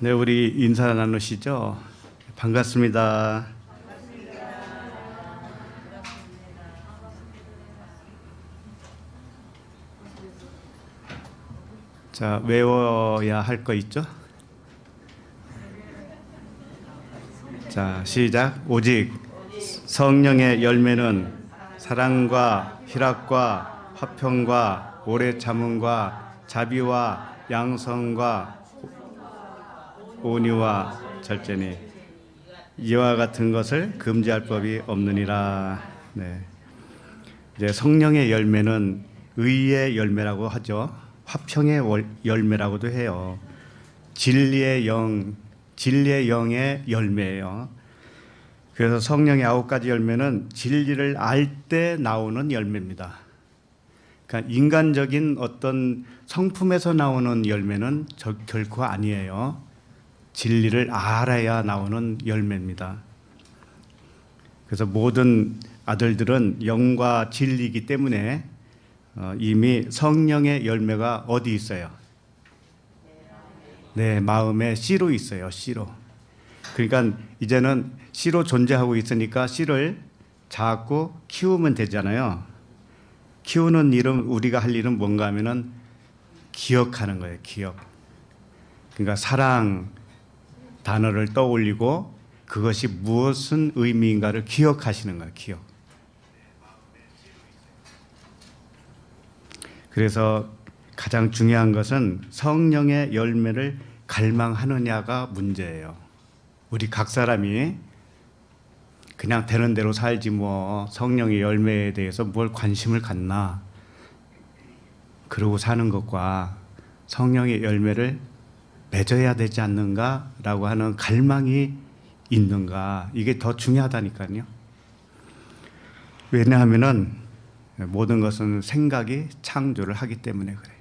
네, 우리 인사 나누시죠? 반갑습니다. 자, 외워야 할 거 있죠? 자, 시작. 오직 성령의 열매는 사랑과 희락과 화평과 오래 참음과 자비와 양성과 온유와 절제니 이와 같은 것을 금지할 법이 없느니라. 네. 이제 성령의 열매는 의의 열매라고 하죠. 화평의 열매라고도 해요. 진리의 영의 열매예요. 그래서 성령의 9가지 열매는 진리를 알 때 나오는 열매입니다. 그러니까 인간적인 어떤 성품에서 나오는 열매는 결코 아니에요. 진리를 알아야 나오는 열매입니다. 그래서 모든 아들들은 영과 진리이기 때문에 이미 성령의 열매가 어디 있어요? 네, 마음에 씨로 있어요. 씨로. 그러니까 이제는 씨로 존재하고 있으니까 씨를 자꾸 키우면 되잖아요. 키우는 일은, 우리가 할 일은 뭔가 하면은 기억하는 거예요. 기억. 그러니까 사랑 단어를 떠올리고 그것이 무슨 의미인가를 기억하시는 거예요. 기억. 그래서 가장 중요한 것은 성령의 열매를 갈망하느냐가 문제예요. 우리 각 사람이 그냥 되는 대로 살지 뭐 성령의 열매에 대해서 뭘 관심을 갖나, 그러고 사는 것과 성령의 열매를 맺어야 되지 않는가라고 하는 갈망이 있는가, 이게 더 중요하다니까요. 왜냐하면은 모든 것은 생각이 창조를 하기 때문에 그래요.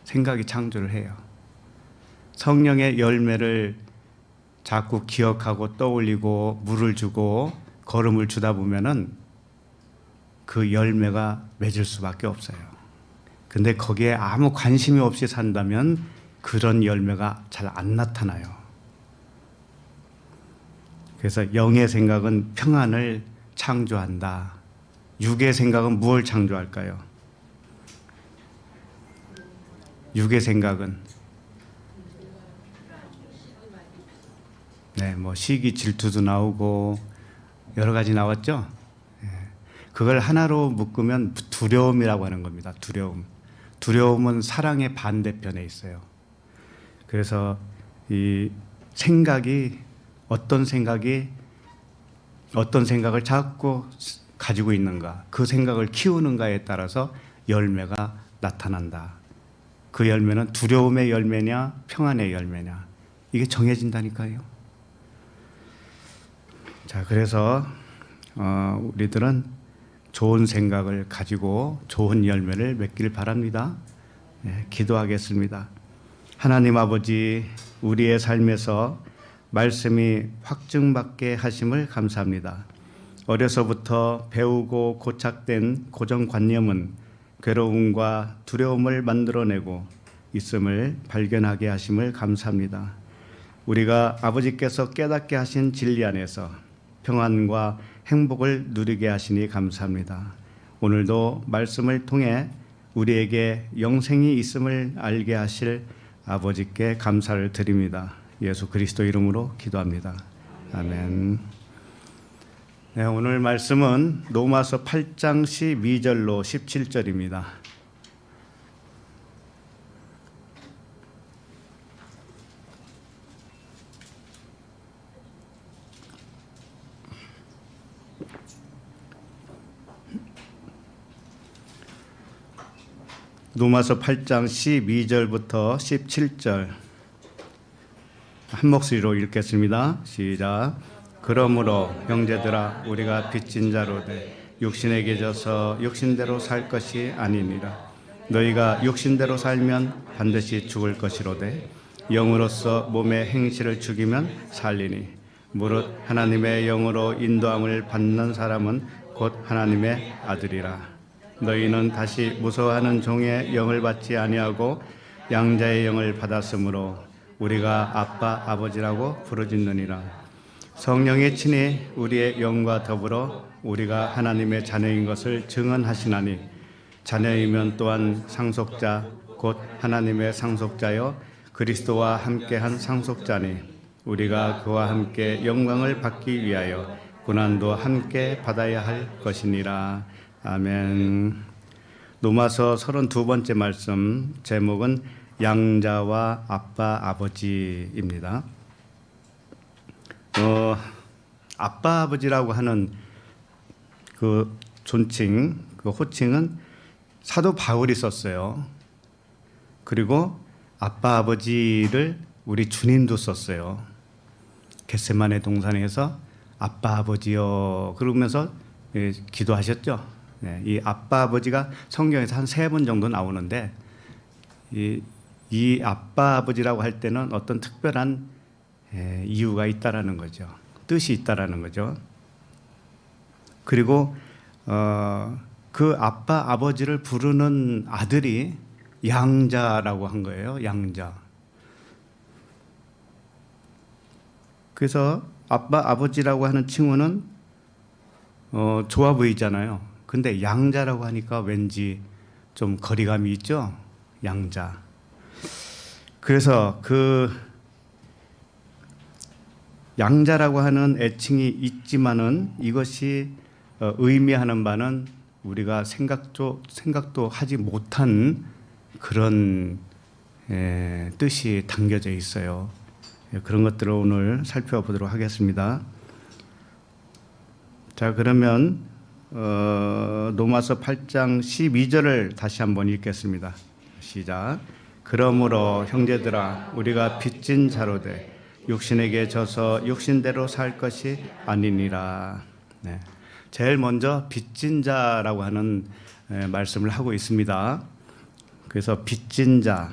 생각이 창조를 해요. 성령의 열매를 자꾸 기억하고 떠올리고 물을 주고 걸음을 주다 보면은 그 열매가 맺을 수밖에 없어요. 근데 거기에 아무 관심이 없이 산다면 그런 열매가 잘 안 나타나요. 그래서 영의 생각은 평안을 창조한다. 육의 생각은 무엇을 창조할까요? 육의 생각은 뭐 시기, 질투도 나오고 여러 가지 나왔죠. 그걸 하나로 묶으면 두려움이라고 하는 겁니다. 두려움. 두려움은 사랑의 반대편에 있어요. 그래서 이 생각이 어떤 생각을 자꾸 가지고 있는가, 그 생각을 키우는가에 따라서 열매가 나타난다. 그 열매는 두려움의 열매냐 평안의 열매냐, 이게 정해진다니까요. 자, 그래서 우리들은 좋은 생각을 가지고 좋은 열매를 맺길 바랍니다. 기도하겠습니다. 하나님 아버지, 우리의 삶에서 말씀이 확증받게 하심을 감사합니다. 어려서부터 배우고 고착된 고정관념은 괴로움과 두려움을 만들어내고 있음을 발견하게 하심을 감사합니다. 우리가 아버지께서 깨닫게 하신 진리 안에서 평안과 행복을 누리게 하시니 감사합니다. 오늘도 말씀을 통해 우리에게 영생이 있음을 알게 하실 아버지께 감사를 드립니다. 예수 그리스도 이름으로 기도합니다. 아멘. 네, 오늘 말씀은 로마서 8장 12절로 17절입니다. 로마서 8장 12절부터 17절 한 목소리로 읽겠습니다. 시작. 그러므로 형제들아, 우리가 빚진 자로 돼 육신에게 져서 육신대로 살 것이 아니니라. 너희가 육신대로 살면 반드시 죽을 것이로되 영으로서 몸의 행실을 죽이면 살리니, 무릇 하나님의 영으로 인도함을 받는 사람은 곧 하나님의 아들이라. 너희는 다시 무서워하는 종의 영을 받지 아니하고 양자의 영을 받았으므로 우리가 아빠 아버지라고 부르짖느니라. 성령이 친히 우리의 영과 더불어 우리가 하나님의 자녀인 것을 증언하시나니 자녀이면 또한 상속자 곧 하나님의 상속자여 그리스도와 함께한 상속자니 우리가 그와 함께 영광을 받기 위하여 고난도 함께 받아야 할 것이니라. 아멘. 로마서 32번째 말씀 제목은 양자와 아빠 아버지입니다. 아빠 아버지라고 하는 그 존칭, 그 호칭은 사도 바울이 썼어요. 그리고 아빠 아버지를 우리 주님도 썼어요. 겟세마네 동산에서 아빠 아버지여 그러면서 기도하셨죠. 이 아빠 아버지가 성경에서 한 3번 정도 나오는데 이 아빠 아버지라고 할 때는 어떤 특별한 이유가 있다라는 거죠. 뜻이 있다라는 거죠. 그리고 그 아빠 아버지를 부르는 아들이 양자라고 한 거예요. 양자. 그래서 아빠 아버지라고 하는 칭호는 좋아 보이잖아요. 근데 양자라고 하니까 왠지 좀 거리감이 있죠. 양자. 그래서 그 양자라고 하는 애칭이 있지만은 이것이 의미하는 바는 우리가 생각도 하지 못한 그런 뜻이 담겨져 있어요. 그런 것들을 오늘 살펴보도록 하겠습니다. 자, 그러면 로마서 8장 12절을 다시 한번 읽겠습니다. 시작. 그러므로 형제들아 우리가 빚진 자로 돼 육신에게 져서 육신대로 살 것이 아니니라. 네. 제일 먼저 빚진 자라고 하는 말씀을 하고 있습니다. 그래서 빚진 자,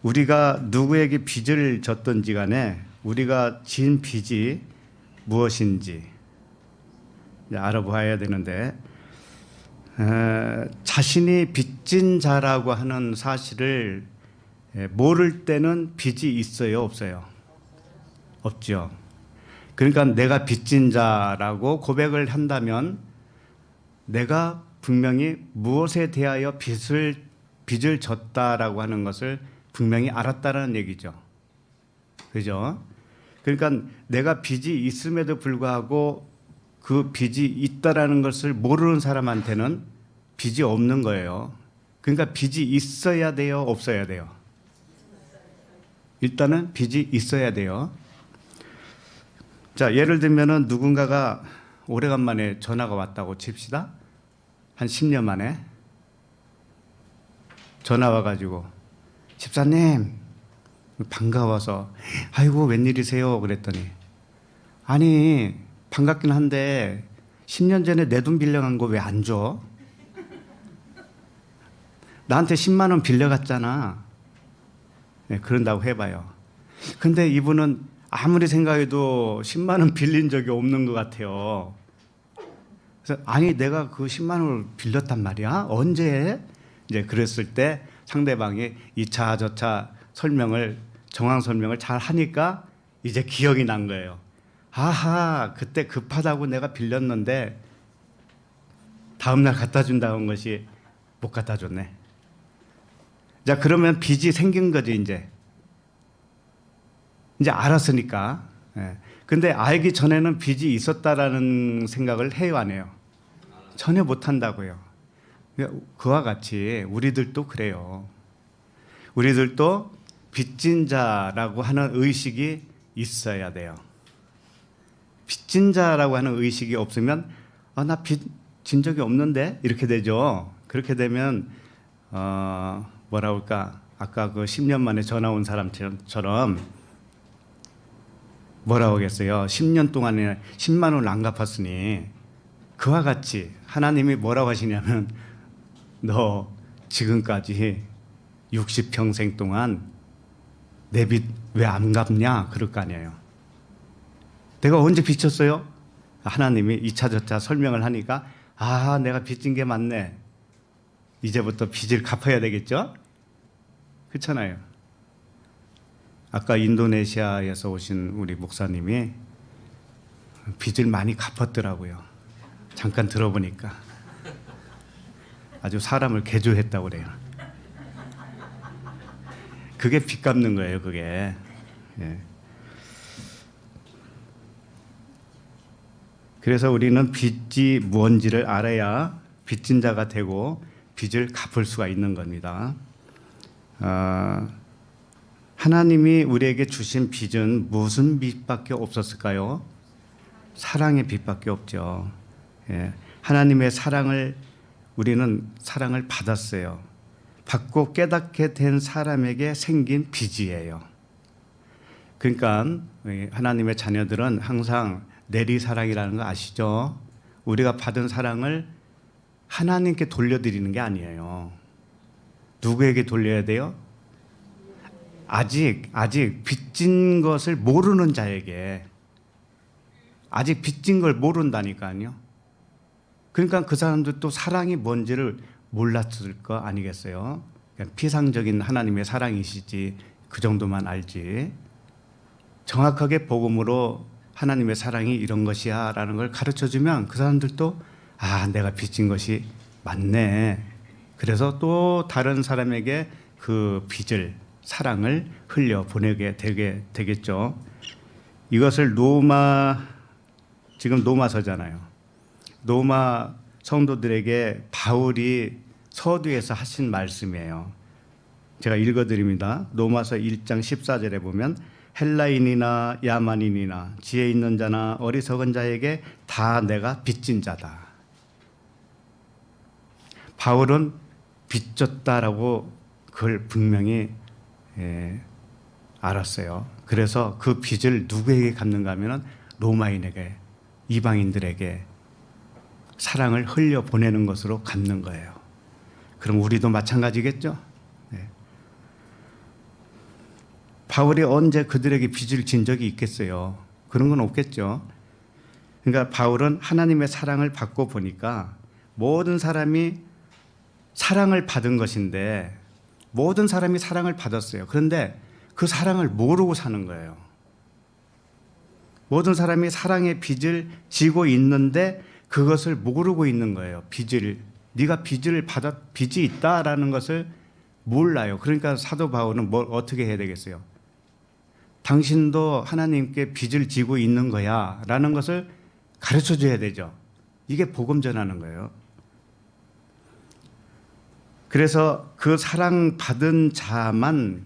우리가 누구에게 빚을 졌든지 간에 우리가 진 빚이 무엇인지 알아봐야 되는데 자신이 빚진 자라고 하는 사실을 모를 때는 빚이 있어요, 없어요? 없죠. 그러니까 내가 빚진 자라고 고백을 한다면 내가 분명히 무엇에 대하여 빚을 졌다라고 하는 것을 분명히 알았다라는 얘기죠. 그죠? 그러니까 내가 빚이 있음에도 불구하고 그 빚이 있다라는 것을 모르는 사람한테는 빚이 없는 거예요. 그러니까 빚이 있어야 돼요, 없어야 돼요? 일단은 빚이 있어야 돼요. 자, 예를 들면은 누군가가 오래간만에 전화가 왔다고 칩시다. 한 10년 만에 전화 와가지고 집사님 반가워서 아이고 웬일이세요 그랬더니 아니 반갑긴 한데 10년 전에 내 돈 빌려간 거 왜 안 줘? 나한테 10만 원 빌려갔잖아. 네, 그런다고 해봐요. 근데 이분은 아무리 생각해도 10만 원 빌린 적이 없는 것 같아요. 그래서 아니 내가 그 10만 원을 빌렸단 말이야? 언제? 이제 그랬을 때 상대방이 2차 저차 정황 설명을 잘 하니까 이제 기억이 난 거예요. 아하, 그때 급하다고 내가 빌렸는데 다음날 갖다 준다는 것이 못 갖다 줬네. 자, 그러면 빚이 생긴 거지 이제 알았으니까. 근데 알기 전에는 빚이 있었다라는 생각을 해요, 안 해요? 전혀 못 한다고요. 그와 같이 우리들도 그래요. 우리들도 빚진 자라고 하는 의식이 있어야 돼요. 빚진 자라고 하는 의식이 없으면 나 빚 진 적이 없는데 이렇게 되죠. 그렇게 되면 뭐라 할까? 아까 그 10년 만에 전화 온 사람처럼 뭐라 하겠어요? 10년 동안에 10만 원을 안 갚았으니 그와 같이 하나님이 뭐라고 하시냐면 너 지금까지 60평생 동안 내 빚 왜 안 갚냐? 그럴 거 아니에요. 내가 언제 빚졌어요? 하나님이 2차 저차 설명을 하니까 내가 빚진 게 맞네. 이제부터 빚을 갚아야 되겠죠? 그렇잖아요. 아까 인도네시아에서 오신 우리 목사님이 빚을 많이 갚았더라고요. 잠깐 들어보니까 아주 사람을 개조했다고 그래요. 그게 빚 갚는 거예요, 그게. 예. 그래서 우리는 빚이 뭔지를 알아야 빚진 자가 되고 빚을 갚을 수가 있는 겁니다. 하나님이 우리에게 주신 빚은 무슨 빚밖에 없었을까요? 사랑의 빚밖에 없죠. 예. 하나님의 사랑을 우리는 사랑을 받았어요. 받고 깨닫게 된 사람에게 생긴 빚이에요. 그러니까 하나님의 자녀들은 항상 내리사랑이라는 거 아시죠? 우리가 받은 사랑을 하나님께 돌려드리는 게 아니에요. 누구에게 돌려야 돼요? 아직 빚진 것을 모르는 자에게. 아직 빚진 걸 모른다니까요. 그러니까 그 사람도 또 사랑이 뭔지를 몰랐을 거 아니겠어요? 그냥 피상적인 하나님의 사랑이시지 그 정도만 알지. 정확하게 복음으로 하나님의 사랑이 이런 것이야 라는 걸 가르쳐주면 그 사람들도 내가 빚진 것이 맞네. 그래서 또 다른 사람에게 그 빚을 사랑을 흘려보내게 되겠죠. 이것을 지금 로마서잖아요. 로마 성도들에게 바울이 서두에서 하신 말씀이에요. 제가 읽어드립니다. 로마서 1장 14절에 보면 헬라인이나 야만인이나 지혜 있는 자나 어리석은 자에게 다 내가 빚진 자다. 바울은 빚졌다라고 그걸 분명히 알았어요. 그래서 그 빚을 누구에게 갚는가 하면 로마인에게, 이방인들에게 사랑을 흘려보내는 것으로 갚는 거예요. 그럼 우리도 마찬가지겠죠? 네. 바울이 언제 그들에게 빚을 진 적이 있겠어요? 그런 건 없겠죠. 그러니까 바울은 하나님의 사랑을 받고 보니까 모든 사람이 사랑을 받은 것인데 모든 사람이 사랑을 받았어요. 그런데 그 사랑을 모르고 사는 거예요. 모든 사람이 사랑의 빚을 지고 있는데 그것을 모르고 있는 거예요. 네가 빚이 있다라는 것을 몰라요. 그러니까 사도 바울은 어떻게 해야 되겠어요? 당신도 하나님께 빚을 지고 있는 거야 라는 것을 가르쳐 줘야 되죠. 이게 복음 전하는 거예요. 그래서 그 사랑받은 자만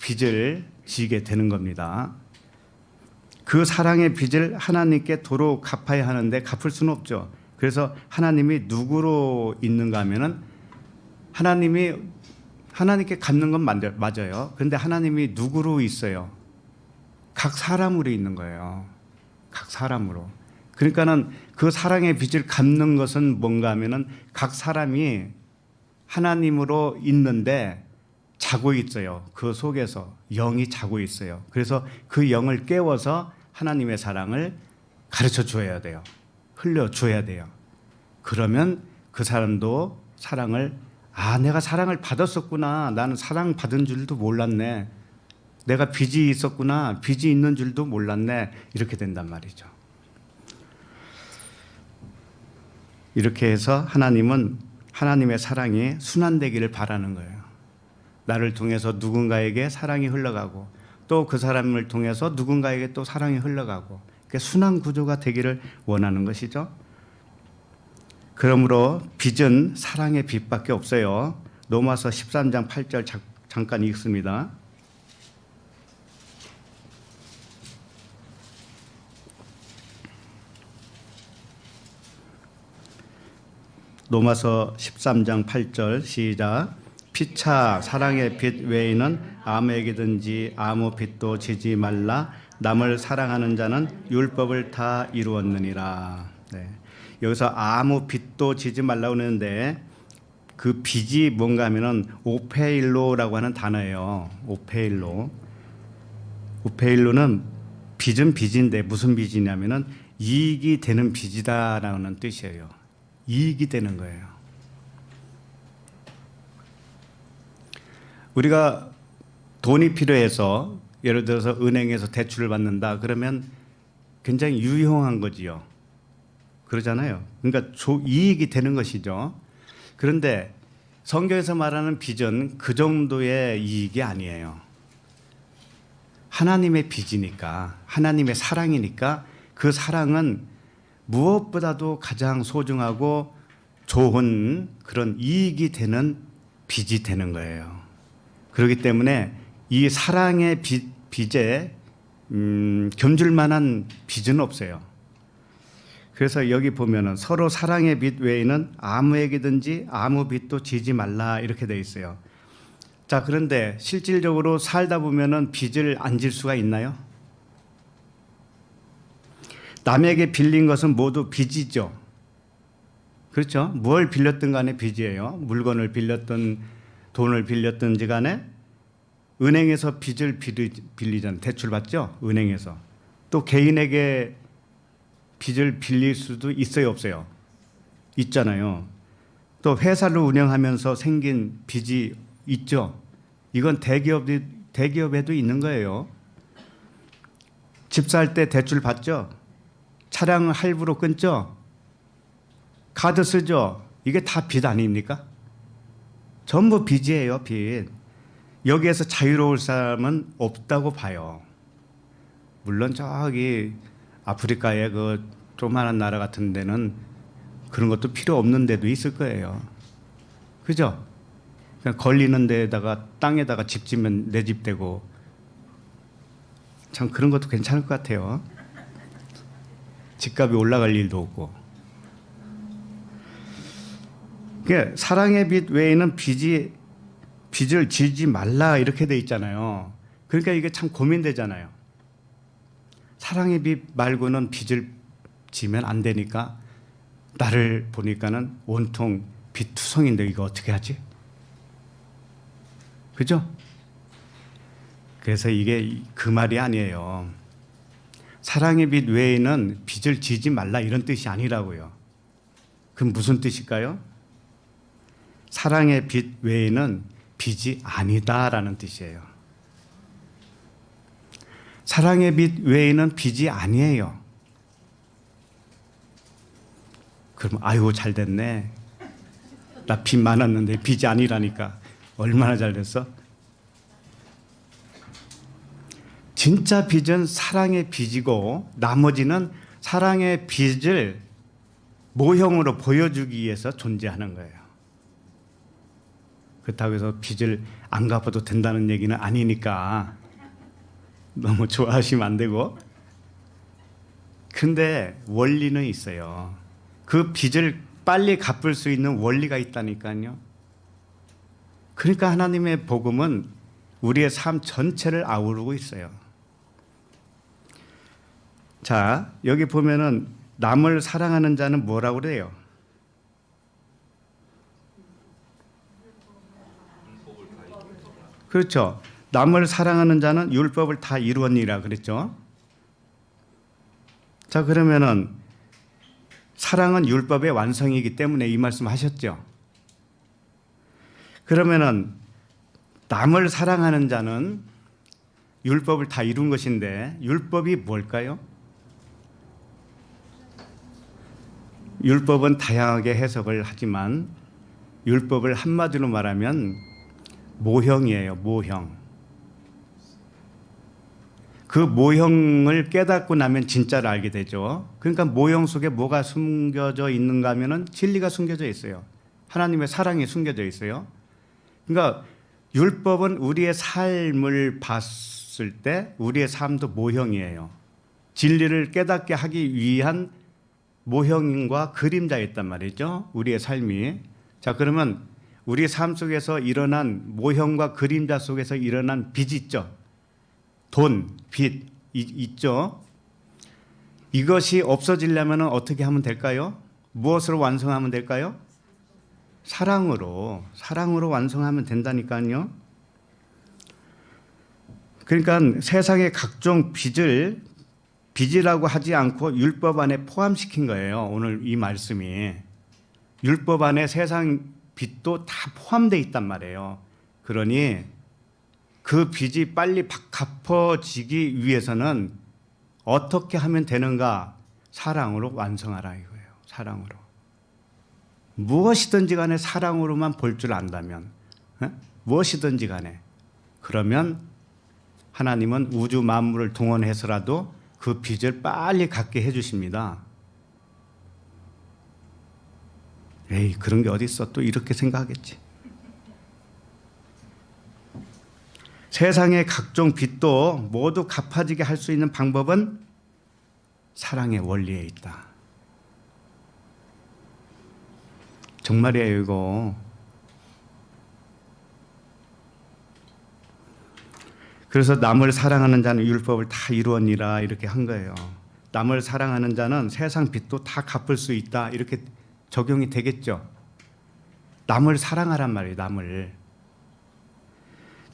빚을 지게 되는 겁니다. 그 사랑의 빚을 하나님께 도로 갚아야 하는데 갚을 수는 없죠. 그래서 하나님이 누구로 있는가 하면은 하나님께 갚는 건 맞아요. 그런데 하나님이 누구로 있어요? 각 사람으로 있는 거예요. 각 사람으로. 그러니까는 그 사랑의 빚을 갚는 것은 뭔가 하면은 각 사람이 하나님으로 있는데 자고 있어요. 그 속에서 영이 자고 있어요. 그래서 그 영을 깨워서 하나님의 사랑을 가르쳐 줘야 돼요. 흘려 줘야 돼요. 그러면 그 사람도 사랑을 내가 사랑을 받았었구나. 나는 사랑 받은 줄도 몰랐네. 내가 빚이 있었구나. 빚이 있는 줄도 몰랐네. 이렇게 된단 말이죠. 이렇게 해서 하나님은 하나님의 사랑이 순환되기를 바라는 거예요. 나를 통해서 누군가에게 사랑이 흘러가고 또 그 사람을 통해서 누군가에게 또 사랑이 흘러가고 순환 구조가 되기를 원하는 것이죠. 그러므로 빚은 사랑의 빚밖에 없어요. 로마서 13장 8절 잠깐 읽습니다. 로마서 13장 8절 시작. 피차 사랑의 빚 외에는 아무에게든지 아무 빚도 지지 말라. 남을 사랑하는 자는 율법을 다 이루었느니라. 네. 여기서 아무 빚도 지지 말라고 하는데 그 빚이 뭔가 하면은 오페일로라고 하는 단어예요. 오페일로는 빚은 빚인데 무슨 빚이냐면은 이익이 되는 빚이다라는 뜻이에요. 이익이 되는 거예요. 우리가 돈이 필요해서 예를 들어서 은행에서 대출을 받는다 그러면 굉장히 유용한 거지요. 그러잖아요. 그러니까 이익이 되는 것이죠. 그런데 성경에서 말하는 빚은 그 정도의 이익이 아니에요. 하나님의 빚이니까, 하나님의 사랑이니까 그 사랑은 무엇보다도 가장 소중하고 좋은 그런 이익이 되는 빚이 되는 거예요. 그렇기 때문에 이 사랑의 빚에 견줄 만한 빚은 없어요. 그래서 여기 보면은 서로 사랑의 빚 외에는 아무에게든지 아무 빚도 지지 말라 이렇게 돼 있어요. 자, 그런데 실질적으로 살다 보면은 빚을 안 질 수가 있나요? 남에게 빌린 것은 모두 빚이죠. 그렇죠? 뭘 빌렸든 간에 빚이에요. 물건을 빌렸든 돈을 빌렸든지 간에 은행에서 빚을 빌리잖아요. 대출 받죠? 은행에서. 또 개인에게 빚을 빌릴 수도 있어요, 없어요? 있잖아요. 또 회사를 운영하면서 생긴 빚이 있죠. 이건 대기업에도 있는 거예요. 집 살 때 대출 받죠? 차량을 할부로 끊죠? 카드 쓰죠? 이게 다 빚 아닙니까? 전부 빚이에요, 빚. 여기에서 자유로울 사람은 없다고 봐요. 물론 저기 아프리카의 그 조그마한 나라 같은 데는 그런 것도 필요 없는 데도 있을 거예요. 그죠? 그냥 걸리는 데에다가 땅에다가 집 지면 내 집 되고 참 그런 것도 괜찮을 것 같아요. 집값이 올라갈 일도 없고. 그러니까 사랑의 빚 외에는 빚을 지지 말라 이렇게 돼 있잖아요. 그러니까 이게 참 고민되잖아요. 사랑의 빚 말고는 빚을 지면 안 되니까 나를 보니까는 온통 빚투성인데 이거 어떻게 하지? 그죠? 그래서 이게 그 말이 아니에요. 사랑의 빚 외에는 빚을 지지 말라 이런 뜻이 아니라고요. 그럼 무슨 뜻일까요? 사랑의 빚 외에는 빚이 아니다라는 뜻이에요. 사랑의 빚 외에는 빚이 아니에요. 그럼 아이고 잘 됐네. 나 빚 많았는데 빚이 아니라니까 얼마나 잘 됐어? 진짜 빚은 사랑의 빚이고 나머지는 사랑의 빚을 모형으로 보여주기 위해서 존재하는 거예요. 그렇다고 해서 빚을 안 갚아도 된다는 얘기는 아니니까 너무 좋아하시면 안 되고. 근데 원리는 있어요. 그 빚을 빨리 갚을 수 있는 원리가 있다니까요. 그러니까 하나님의 복음은 우리의 삶 전체를 아우르고 있어요. 자, 여기 보면은 남을 사랑하는 자는 뭐라고 그래요? 그렇죠. 남을 사랑하는 자는 율법을 다 이루었니라 그랬죠. 자, 그러면은 사랑은 율법의 완성이기 때문에 이 말씀 하셨죠. 그러면은 남을 사랑하는 자는 율법을 다 이룬 것인데 율법이 뭘까요? 율법은 다양하게 해석을 하지만 율법을 한마디로 말하면 모형이에요. 모형. 그 모형을 깨닫고 나면 진짜를 알게 되죠. 그러니까 모형 속에 뭐가 숨겨져 있는가 하면은 진리가 숨겨져 있어요. 하나님의 사랑이 숨겨져 있어요. 그러니까 율법은 우리의 삶을 봤을 때 우리의 삶도 모형이에요. 진리를 깨닫게 하기 위한 모형과 그림자였단 말이죠. 우리의 삶이. 자, 그러면 우리 삶 속에서 일어난 모형과 그림자 속에서 일어난 빚이 있죠. 돈, 빚 있죠. 이것이 없어지려면 어떻게 하면 될까요? 무엇으로 완성하면 될까요? 사랑으로 완성하면 된다니까요. 그러니까 세상의 각종 빚이라고 하지 않고 율법 안에 포함시킨 거예요. 오늘 이 말씀이. 율법 안에 세상 빚도 다 포함되어 있단 말이에요. 그러니 그 빚이 빨리 갚아지기 위해서는 어떻게 하면 되는가? 사랑으로 완성하라 이거예요. 사랑으로. 무엇이든지 간에 사랑으로만 볼 줄 안다면, 무엇이든지 간에, 그러면 하나님은 우주 만물을 동원해서라도 그 빚을 빨리 갚게 해주십니다. 에이, 그런 게 어딨어. 또 이렇게 생각하겠지. 세상의 각종 빚도 모두 갚아지게 할 수 있는 방법은 사랑의 원리에 있다. 정말이에요, 이거. 그래서 남을 사랑하는 자는 율법을 다 이루었니라 이렇게 한 거예요. 남을 사랑하는 자는 세상 빚도 다 갚을 수 있다 이렇게 적용이 되겠죠. 남을 사랑하란 말이에요. 남을.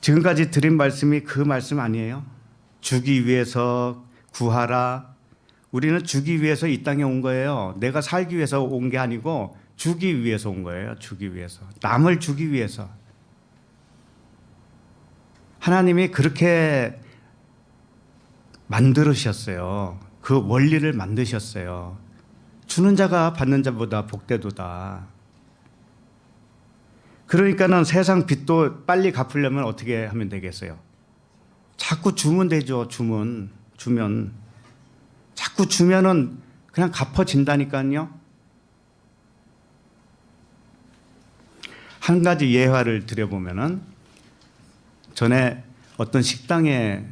지금까지 드린 말씀이 그 말씀 아니에요? 주기 위해서 구하라. 우리는 주기 위해서 이 땅에 온 거예요. 내가 살기 위해서 온 게 아니고 주기 위해서 온 거예요. 주기 위해서. 남을 주기 위해서. 하나님이 그렇게 만들으셨어요. 그 원리를 만드셨어요. 주는 자가 받는 자보다 복되도다. 그러니까는 세상 빚도 빨리 갚으려면 어떻게 하면 되겠어요? 자꾸 주면 되죠. 주면. 자꾸 주면은 그냥 갚아진다니까요. 한 가지 예화를 드려보면은 전에 어떤 식당에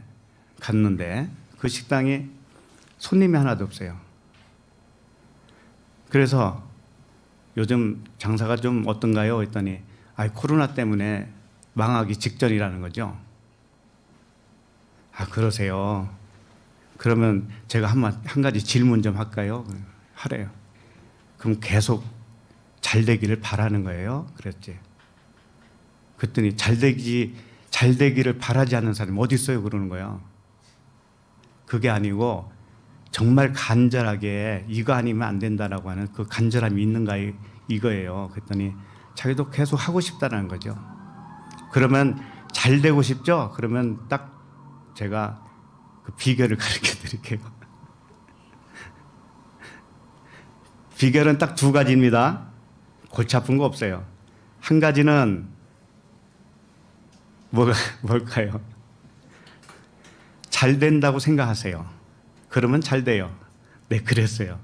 갔는데 그 식당에 손님이 하나도 없어요. 그래서 요즘 장사가 좀 어떤가요? 했더니 코로나 때문에 망하기 직전이라는 거죠. 그러세요. 그러면 제가 한 가지 질문 좀 할까요? 하래요. 그럼 계속 잘 되기를 바라는 거예요? 그랬지. 그랬더니 잘 되기를 바라지 않는 사람이 어디 있어요? 그러는 거예요. 그게 아니고 정말 간절하게 이거 아니면 안 된다라고 하는 그 간절함이 있는가 이거예요. 그랬더니 자기도 계속 하고 싶다는 거죠. 그러면 잘 되고 싶죠? 그러면 딱 제가 그 비결을 가르쳐 드릴게요. 비결은 딱 두 가지입니다. 골치 아픈 거 없어요. 한 가지는 뭘까요? 잘 된다고 생각하세요. 그러면 잘 돼요. 네, 그랬어요.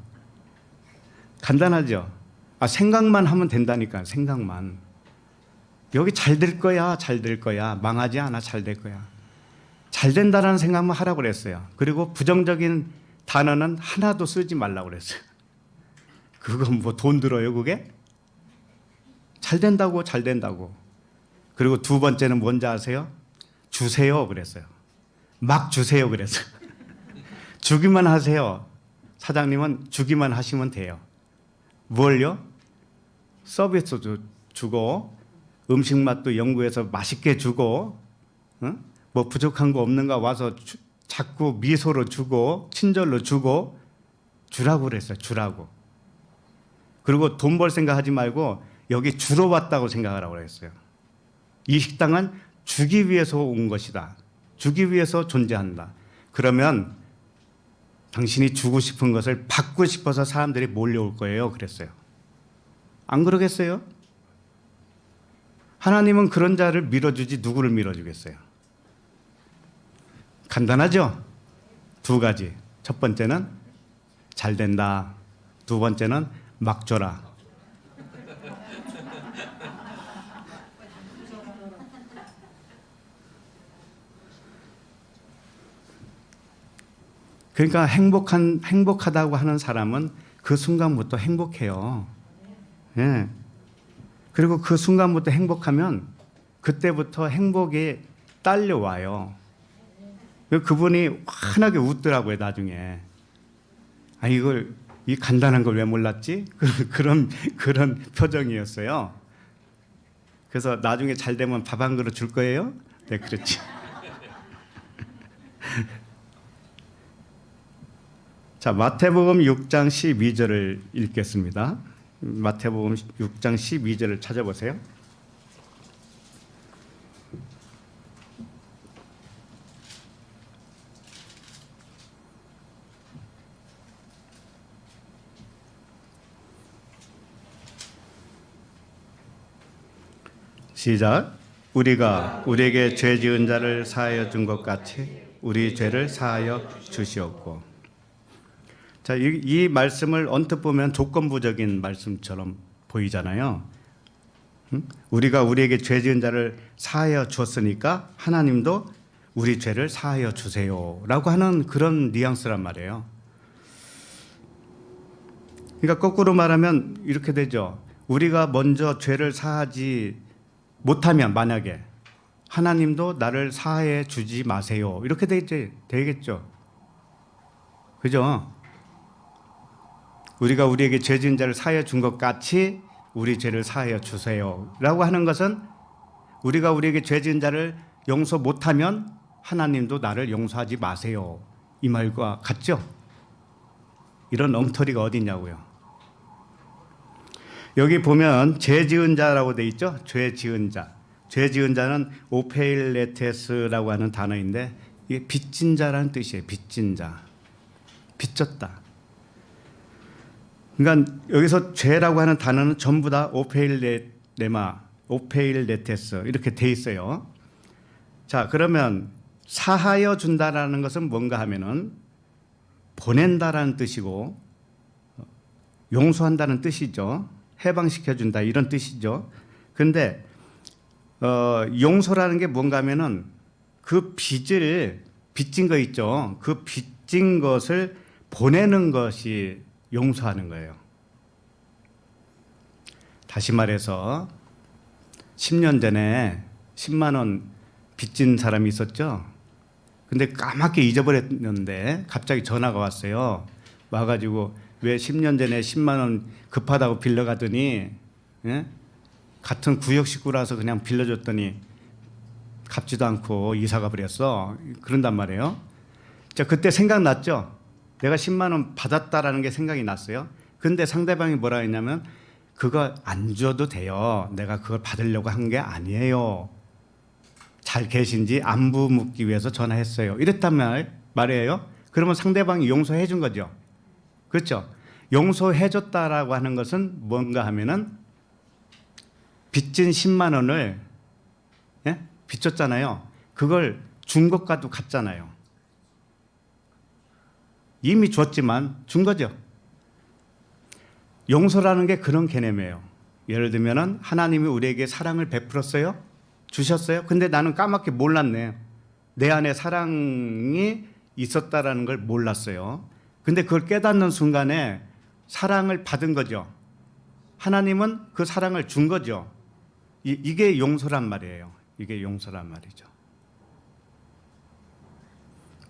간단하죠? 생각만 하면 된다니까, 생각만. 여기 잘 될 거야, 잘 될 거야. 망하지 않아, 잘 될 거야. 잘 된다는 생각만 하라고 그랬어요. 그리고 부정적인 단어는 하나도 쓰지 말라고 그랬어요. 그건 뭐 돈 들어요, 그게? 잘 된다고, 잘 된다고. 그리고 두 번째는 뭔지 아세요? 주세요, 그랬어요. 막 주세요, 그랬어요. 주기만 하세요. 사장님은 주기만 하시면 돼요. 뭘요? 서비스도 주고, 음식 맛도 연구해서 맛있게 주고, 뭐 부족한 거 없는가 와서 자꾸 미소로 주고, 친절로 주고, 주라고 그랬어요. 주라고. 그리고 돈 벌 생각하지 말고 여기 주러 왔다고 생각하라고 그랬어요. 이 식당은 주기 위해서 온 것이다. 주기 위해서 존재한다. 그러면 당신이 주고 싶은 것을 받고 싶어서 사람들이 몰려올 거예요. 그랬어요. 안 그러겠어요? 하나님은 그런 자를 밀어주지 누구를 밀어주겠어요? 간단하죠? 두 가지. 첫 번째는 잘 된다. 두 번째는 막 줘라. 그러니까 행복하다고 하는 사람은 그 순간부터 행복해요. 예. 그리고 그 순간부터 행복하면 그때부터 행복이 딸려와요. 그분이 환하게 웃더라고요, 나중에. 이 간단한 걸 왜 몰랐지? 그런 표정이었어요. 그래서 나중에 잘 되면 밥 한 그릇 줄 거예요? 네, 그렇지. 자, 마태복음 6장 12절을 읽겠습니다. 마태복음 6장 12절을 찾아보세요. 시작. 우리가 우리에게 죄 지은 자를 사하여 준 것 같이 우리 죄를 사하여 주시옵고. 자, 이 말씀을 언뜻 보면 조건부적인 말씀처럼 보이잖아요. 우리가 우리에게 죄 지은 자를 사하여 주었으니까 하나님도 우리 죄를 사하여 주세요라고 하는 그런 뉘앙스란 말이에요. 그러니까 거꾸로 말하면 이렇게 되죠. 우리가 먼저 죄를 사하지 못하면 만약에 하나님도 나를 사하여 주지 마세요. 이렇게 되겠죠. 그죠? 우리가 우리에게 죄 지은 자를 사하여 준 것 같이 우리 죄를 사하여 주세요 라고 하는 것은 우리가 우리에게 죄 지은 자를 용서 못하면 하나님도 나를 용서하지 마세요. 이 말과 같죠? 이런 엉터리가 어디 있냐고요. 여기 보면 죄 지은 자라고 돼 있죠. 죄 지은 자. 죄 지은 자는 오페일레테스라고 하는 단어인데 이게 빚진 자라는 뜻이에요. 빚진 자. 빚졌다. 그러니까 여기서 죄라고 하는 단어는 전부 다 오페일레테스 이렇게 돼 있어요. 자, 그러면 사하여 준다라는 것은 뭔가 하면은 보낸다라는 뜻이고 용서한다는 뜻이죠. 해방시켜 준다 이런 뜻이죠. 그런데 용서라는 게 뭔가 하면은 그 빚진 거 있죠. 그 빚진 것을 보내는 것이 용서하는 거예요. 다시 말해서 10년 전에 10만 원 빚진 사람이 있었죠. 근데 까맣게 잊어버렸는데 갑자기 전화가 왔어요. 와가지고 왜 10년 전에 10만 원 급하다고 빌려가더니 같은 구역 식구라서 그냥 빌려줬더니 갚지도 않고 이사가 버렸어. 그런단 말이에요. 자, 그때 생각났죠. 내가 10만 원 받았다라는 게 생각이 났어요. 근데 상대방이 뭐라 했냐면 그거 안 줘도 돼요. 내가 그걸 받으려고 한 게 아니에요. 잘 계신지 안부 묻기 위해서 전화했어요. 이랬단 말이에요. 그러면 상대방이 용서해 준 거죠. 그렇죠? 용서해 줬다라고 하는 것은 뭔가 하면은 빚진 10만 원을 빚졌잖아요. 그걸 준 것과도 같잖아요. 이미 줬지만 준 거죠. 용서라는 게 그런 개념이에요. 예를 들면은 하나님이 우리에게 사랑을 베풀었어요. 주셨어요. 근데 나는 까맣게 몰랐네. 내 안에 사랑이 있었다라는 걸 몰랐어요. 근데 그걸 깨닫는 순간에 사랑을 받은 거죠. 하나님은 그 사랑을 준 거죠. 이게 용서란 말이에요. 이게 용서란 말이죠.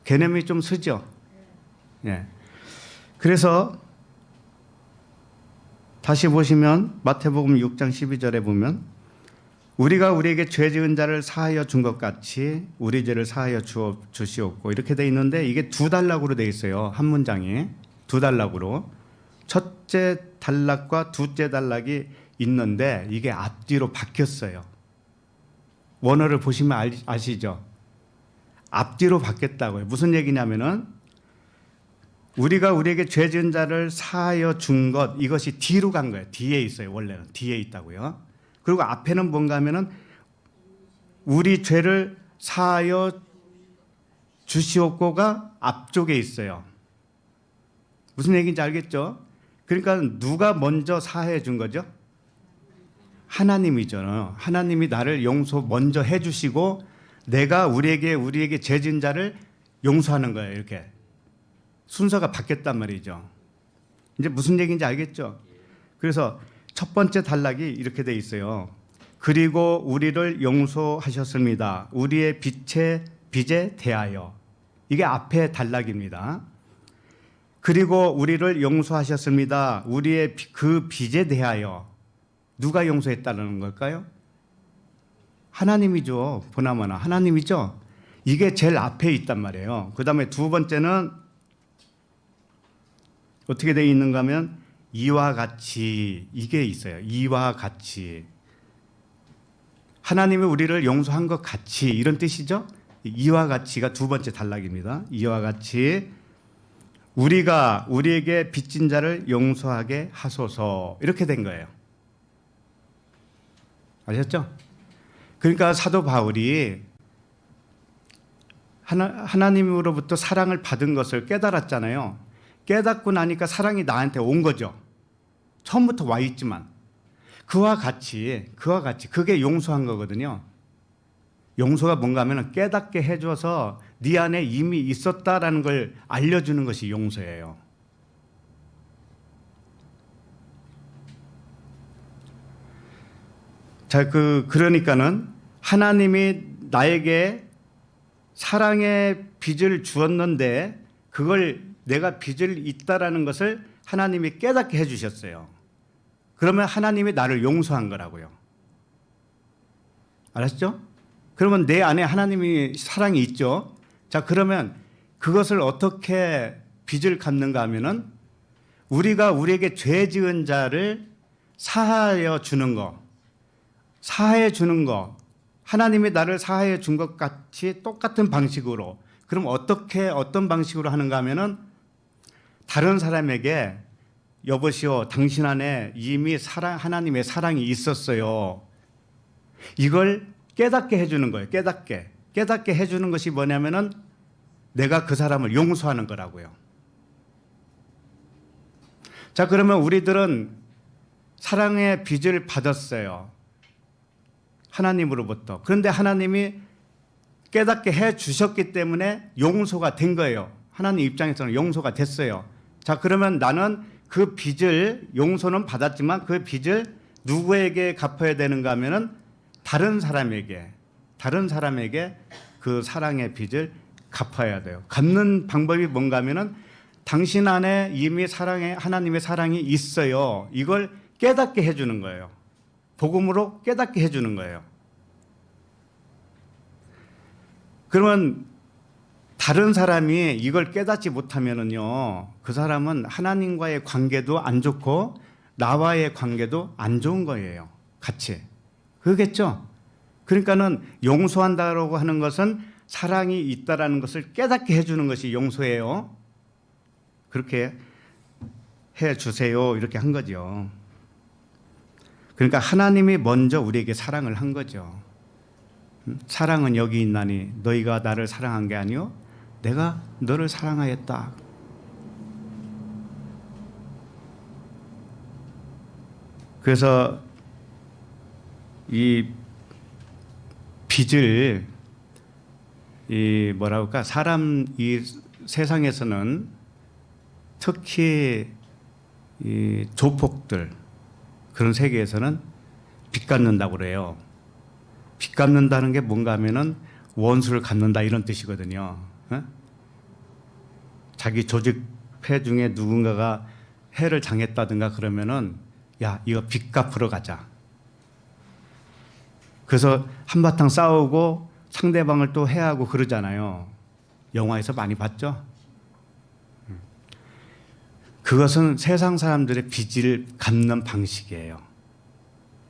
개념이 좀 쓰죠. 예. 그래서 다시 보시면 마태복음 6장 12절에 보면 우리가 우리에게 죄 지은 자를 사하여 준 것 같이 우리 죄를 사하여 주시옵고 이렇게 돼 있는데 이게 두 단락으로 돼 있어요. 한 문장이 두 단락으로 첫째 단락과 둘째 단락이 있는데 이게 앞뒤로 바뀌었어요. 원어를 보시면 아시죠? 앞뒤로 바뀌었다고요. 무슨 얘기냐면은 우리가 우리에게 죄 지은 자를 사하여 준 것 이것이 뒤로 간 거예요. 뒤에 있어요. 원래는 뒤에 있다고요. 그리고 앞에는 뭔가 하면은 우리 죄를 사하여 주시옵고가 앞쪽에 있어요. 무슨 얘기인지 알겠죠? 그러니까 누가 먼저 사하여 준 거죠? 하나님이죠. 하나님이 나를 용서 먼저 해 주시고 내가 우리에게 죄 지은 자를 용서하는 거예요. 이렇게 순서가 바뀌었단 말이죠. 이제 무슨 얘기인지 알겠죠? 그래서 첫 번째 단락이 이렇게 돼 있어요. 그리고 우리를 용서하셨습니다. 우리의 빚에 대하여. 이게 앞에 단락입니다. 그리고 우리를 용서하셨습니다. 우리의 그 빚에 대하여. 누가 용서했다는 걸까요? 하나님이죠. 보나마나 하나님이죠. 이게 제일 앞에 있단 말이에요. 그 다음에 두 번째는 어떻게 되어 있는가 하면 이와 같이 이게 있어요. 이와 같이 하나님이 우리를 용서한 것 같이 이런 뜻이죠. 이와 같이가 두 번째 단락입니다. 이와 같이 우리가 우리에게 빚진 자를 용서하게 하소서 이렇게 된 거예요. 아셨죠? 그러니까 사도 바울이 하나님으로부터 사랑을 받은 것을 깨달았잖아요. 깨닫고 나니까 사랑이 나한테 온 거죠. 처음부터 와 있지만 그와 같이 그게 용서한 거거든요. 용서가 뭔가 하면 깨닫게 해줘서 네 안에 이미 있었다라는 걸 알려주는 것이 용서예요. 자, 그러니까는 하나님이 나에게 사랑의 빚을 주었는데 그걸 내가 빚을 있다라는 것을 하나님이 깨닫게 해주셨어요. 그러면 하나님이 나를 용서한 거라고요. 알았죠? 그러면 내 안에 하나님이 사랑이 있죠. 자, 그러면 그것을 어떻게 빚을 갚는가 하면은 우리가 우리에게 죄 지은 자를 사하여 주는 거, 하나님이 나를 사하여 준 것 같이 똑같은 방식으로. 그럼 어떤 방식으로 하는가 하면은 다른 사람에게 여보시오, 당신 안에 이미 하나님의 사랑이 있었어요. 이걸 깨닫게 해주는 거예요. 깨닫게 해주는 것이 뭐냐면은 내가 그 사람을 용서하는 거라고요. 자, 그러면 우리들은 사랑의 빚을 받았어요. 하나님으로부터. 그런데 하나님이 깨닫게 해 주셨기 때문에 용서가 된 거예요. 하나님 입장에서는 용서가 됐어요. 자, 그러면 나는 그 빚을 용서는 받았지만 그 빚을 누구에게 갚아야 되는가 하면은 다른 사람에게 그 사랑의 빚을 갚아야 돼요. 갚는 방법이 뭔가 하면은 당신 안에 이미 하나님의 사랑이 있어요. 이걸 깨닫게 해주는 거예요. 복음으로 깨닫게 해주는 거예요. 그러면 다른 사람이 이걸 깨닫지 못하면은요, 그 사람은 하나님과의 관계도 안 좋고 나와의 관계도 안 좋은 거예요. 같이. 그러겠죠? 그러니까는 용서한다라고 하는 것은 사랑이 있다라는 것을 깨닫게 해주는 것이 용서예요. 그렇게 해 주세요. 이렇게 한 거죠. 그러니까 하나님이 먼저 우리에게 사랑을 한 거죠. 사랑은 여기 있나니 너희가 나를 사랑한 게 아니요 내가 너를 사랑하였다. 그래서 이 빚을 이 세상에서는 특히 이 조폭들 그런 세계에서는 빚 갚는다고 그래요. 빚 갚는다는 게 뭔가 하면은 원수를 갚는다 이런 뜻이거든요. 자기 조직패 중에 누군가가 해를 당했다든가 그러면은 야, 이거 빚 갚으러 가자. 그래서 한바탕 싸우고 상대방을 또 해하고 그러잖아요. 영화에서 많이 봤죠? 그것은 세상 사람들의 빚을 갚는 방식이에요.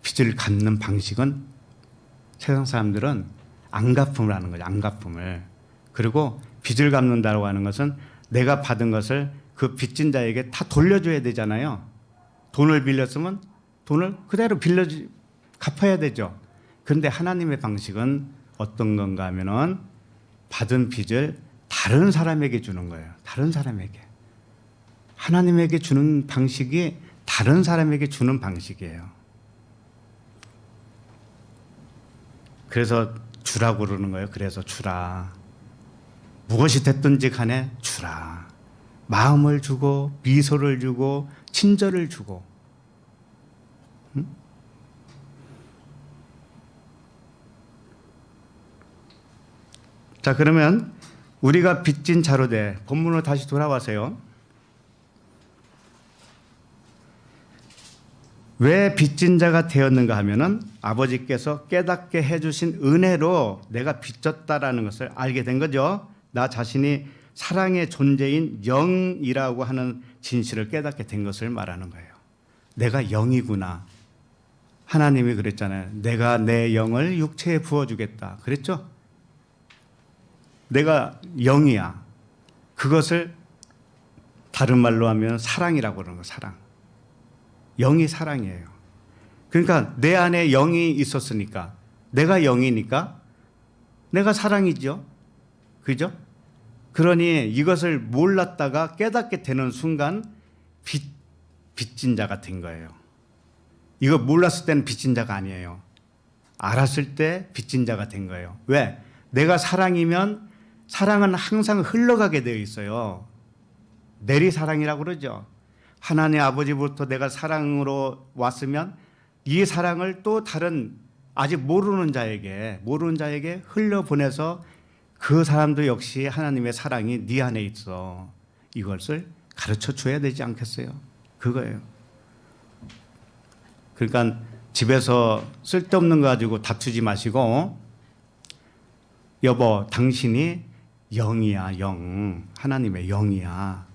빚을 갚는 방식은 세상 사람들은 안갚음을 하는 거죠. 안갚음을. 그리고 빚을 갚는다고 하는 것은 내가 받은 것을 그 빚진 자에게 다 돌려줘야 되잖아요. 돈을 빌렸으면 돈을 그대로 갚아야 되죠. 그런데 하나님의 방식은 어떤 건가 하면은 받은 빚을 다른 사람에게 주는 거예요. 다른 사람에게. 하나님에게 주는 방식이 다른 사람에게 주는 방식이에요. 그래서 주라고 그러는 거예요. 그래서 주라. 무엇이 됐든지 간에 주라. 마음을 주고 미소를 주고 친절을 주고. 자, 그러면 우리가 빚진 자로 돼 본문으로 다시 돌아와서요. 왜 빚진 자가 되었는가 하면은 아버지께서 깨닫게 해주신 은혜로 내가 빚졌다라는 것을 알게 된 거죠. 나 자신이 사랑의 존재인 영이라고 하는 진실을 깨닫게 된 것을 말하는 거예요. 내가 영이구나. 하나님이 그랬잖아요. 내가 내 영을 육체에 부어주겠다. 그랬죠? 내가 영이야. 그것을 다른 말로 하면 사랑이라고 그러는 거예요. 사랑. 영이 사랑이에요. 그러니까 내 안에 영이 있었으니까 내가 영이니까 내가 사랑이죠. 그죠? 그러니 이것을 몰랐다가 깨닫게 되는 순간 빚진 자가 된 거예요. 이거 몰랐을 때는 빚진 자가 아니에요. 알았을 때 빚진 자가 된 거예요. 왜? 내가 사랑이면 사랑은 항상 흘러가게 되어 있어요. 내리사랑이라고 그러죠. 하나님 아버지부터 내가 사랑으로 왔으면 이 사랑을 또 다른 아직 모르는 자에게 흘려보내서 그 사람도 역시 하나님의 사랑이 네 안에 있어. 이것을 가르쳐 줘야 되지 않겠어요? 그거예요. 그러니까 집에서 쓸데없는 거 가지고 다투지 마시고, 여보 당신이 영이야, 영. 하나님의 영이야.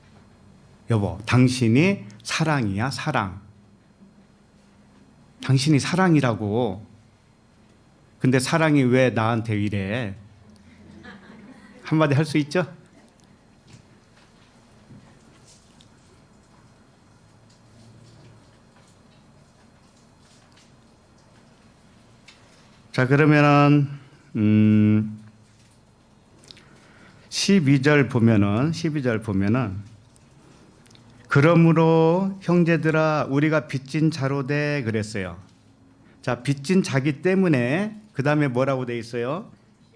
여보 당신이 사랑이야, 사랑. 당신이 사랑이라고. 근데 사랑이 왜 나한테 이래? 한마디 할 수 있죠? 자, 그러면은 12절 보면은 그러므로 형제들아 우리가 빚진 자로되 그랬어요. 자, 빚진 자기 때문에 그 다음에 뭐라고 돼 있어요?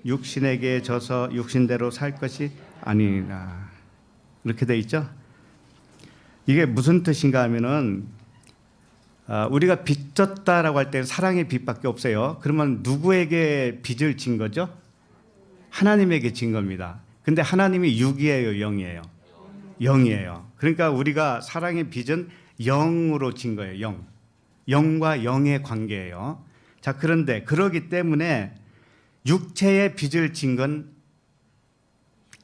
육신에게 져서 육신대로 살 것이 아니라, 이렇게 돼 있죠. 이게 무슨 뜻인가 하면은 우리가 빚졌다라고 할 때는 사랑의 빚밖에 없어요. 그러면 누구에게 빚을 진 거죠? 하나님에게 진 겁니다. 근데 하나님이 6이에요, 0이에요? 0이에요. 그러니까 우리가 사랑의 빚은 0으로 진 거예요. 0. 0과 0의 관계예요. 자, 그런데 그러기 때문에 육체의 빚을 진 건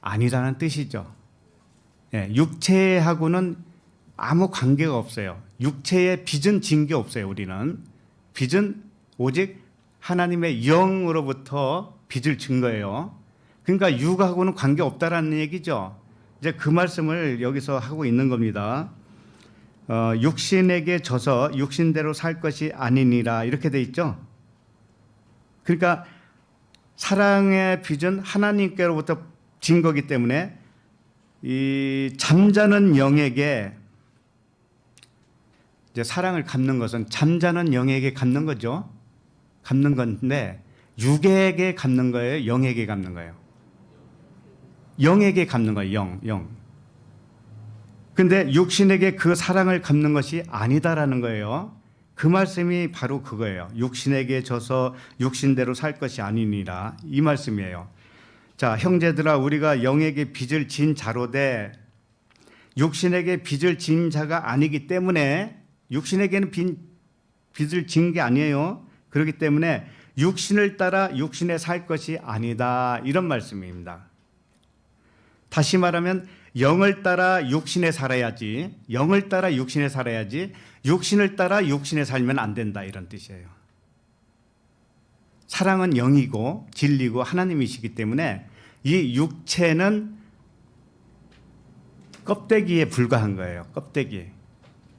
아니라는 뜻이죠. 예, 육체하고는 아무 관계가 없어요. 육체의 빚은 진 게 없어요. 우리는 빚은 오직 하나님의 영으로부터 빚을 진 거예요. 그러니까 육하고는 관계 없다라는 얘기죠. 이제 그 말씀을 여기서 하고 있는 겁니다. 육신에게 져서 육신대로 살 것이 아니니라, 이렇게 돼 있죠. 그러니까 사랑의 빚은 하나님께로부터 진 거기 때문에 이 잠자는 영에게 이제 사랑을 갚는 것은 잠자는 영에게 갚는 거죠. 갚는 건데 육에게 갚는 거예요, 영에게 갚는 거예요? 영에게 갚는 거예요. 영. 근데 육신에게 그 사랑을 갚는 것이 아니다라는 거예요. 그 말씀이 바로 그거예요. 육신에게 져서 육신대로 살 것이 아니니라, 이 말씀이에요. 자, 형제들아 우리가 영에게 빚을 진 자로되, 육신에게 빚을 진 자가 아니기 때문에, 육신에게는 빚을 진 게 아니에요. 그렇기 때문에 육신을 따라 육신에 살 것이 아니다, 이런 말씀입니다. 다시 말하면 영을 따라 육신에 살아야지, 영을 따라 육신에 살아야지 육신을 따라 육신에 살면 안 된다, 이런 뜻이에요. 사랑은 영이고 진리고 하나님이시기 때문에 이 육체는 껍데기에 불과한 거예요. 껍데기,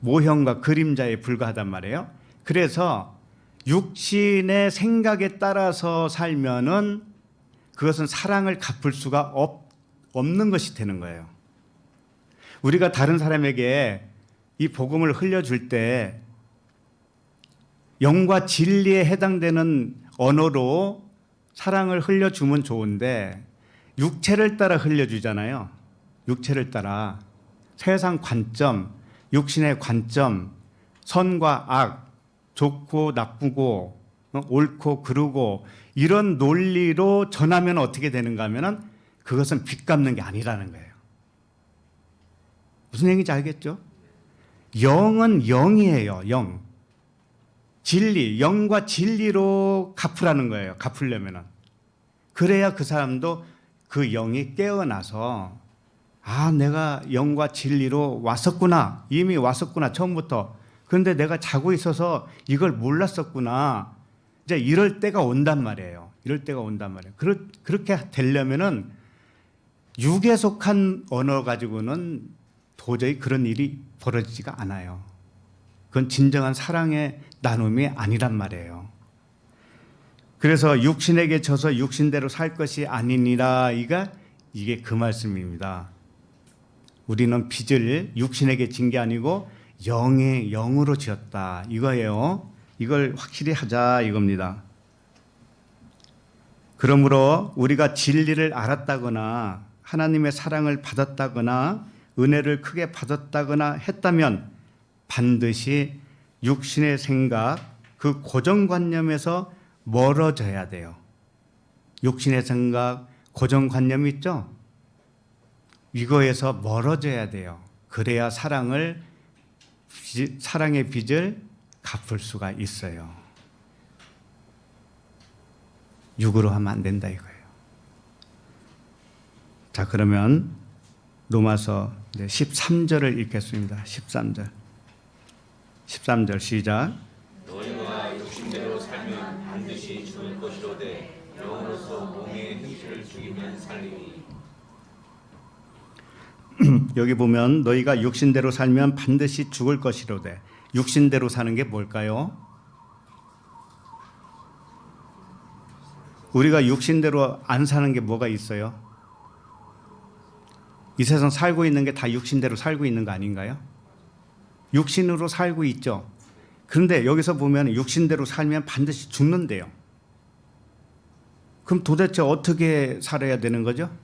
모형과 그림자에 불과하단 말이에요. 그래서 육신의 생각에 따라서 살면은 그것은 사랑을 갚을 수가 없는 것이 되는 거예요. 우리가 다른 사람에게 이 복음을 흘려줄 때 영과 진리에 해당되는 언어로 사랑을 흘려주면 좋은데 육체를 따라 흘려주잖아요. 육체를 따라 세상 관점, 육신의 관점, 선과 악, 좋고 나쁘고 옳고 그르고 이런 논리로 전하면 어떻게 되는가 하면은 그것은 빚 갚는 게 아니라는 거예요. 무슨 얘기인지 알겠죠? 영은 영이에요. 영. 진리, 영과 진리로 갚으라는 거예요. 갚으려면은. 그래야 그 사람도 그 영이 깨어나서 아, 내가 영과 진리로 왔었구나. 이미 왔었구나, 처음부터. 그런데 내가 자고 있어서 이걸 몰랐었구나. 이제 이럴 때가 온단 말이에요. 이럴 때가 온단 말이에요. 그렇게 되려면은 육에 속한 언어 가지고는 도저히 그런 일이 벌어지지가 않아요. 그건 진정한 사랑의 나눔이 아니란 말이에요. 그래서 육신에게 져서 육신대로 살 것이 아니니라. 이게 그 말씀입니다. 우리는 빚을 육신에게 진 게 아니고 영으로 지었다 이거예요. 이걸 확실히 하자 이겁니다. 그러므로 우리가 진리를 알았다거나 하나님의 사랑을 받았다거나 은혜를 크게 받았다거나 했다면 반드시 육신의 생각, 그 고정관념에서 멀어져야 돼요. 육신의 생각, 고정관념 있죠? 이거에서 멀어져야 돼요. 그래야 사랑의 빚을 갚을 수가 있어요. 육으로 하면 안 된다 이거예요. 자, 그러면 로마서 13절을 읽겠습니다. 13절 시작. 너희가 육신대로 살면 반드시 죽을 것이로되 영으로서 몸의 행실을 죽이면 살리니. 여기 보면 너희가 육신대로 살면 반드시 죽을 것이로되, 육신대로 사는 게 뭘까요? 우리가 육신대로 안 사는 게 뭐가 있어요? 이 세상 살고 있는 게 다 육신대로 살고 있는 거 아닌가요? 육신으로 살고 있죠. 그런데 여기서 보면 육신대로 살면 반드시 죽는데요. 그럼 도대체 어떻게 살아야 되는 거죠?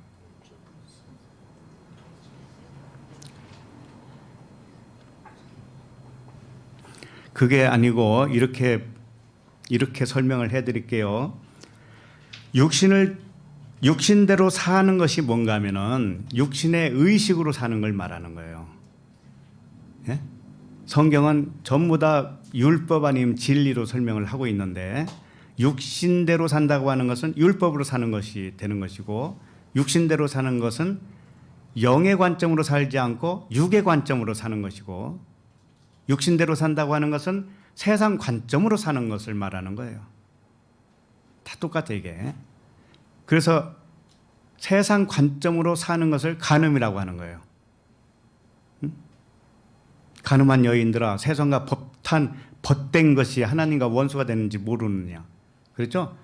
그게 아니고 이렇게 설명을 해드릴게요. 육신대로 사는 것이 뭔가 하면은 육신의 의식으로 사는 걸 말하는 거예요. 예? 성경은 전부 다 율법 아니면 진리로 설명을 하고 있는데, 육신대로 산다고 하는 것은 율법으로 사는 것이 되는 것이고, 육신대로 사는 것은 영의 관점으로 살지 않고 육의 관점으로 사는 것이고, 육신대로 산다고 하는 것은 세상 관점으로 사는 것을 말하는 거예요. 다 똑같아 이게. 그래서 세상 관점으로 사는 것을 간음이라고 하는 거예요. 간음한 여인들아, 세상과 벗된 것이 하나님과 원수가 되는지 모르느냐. 그렇죠?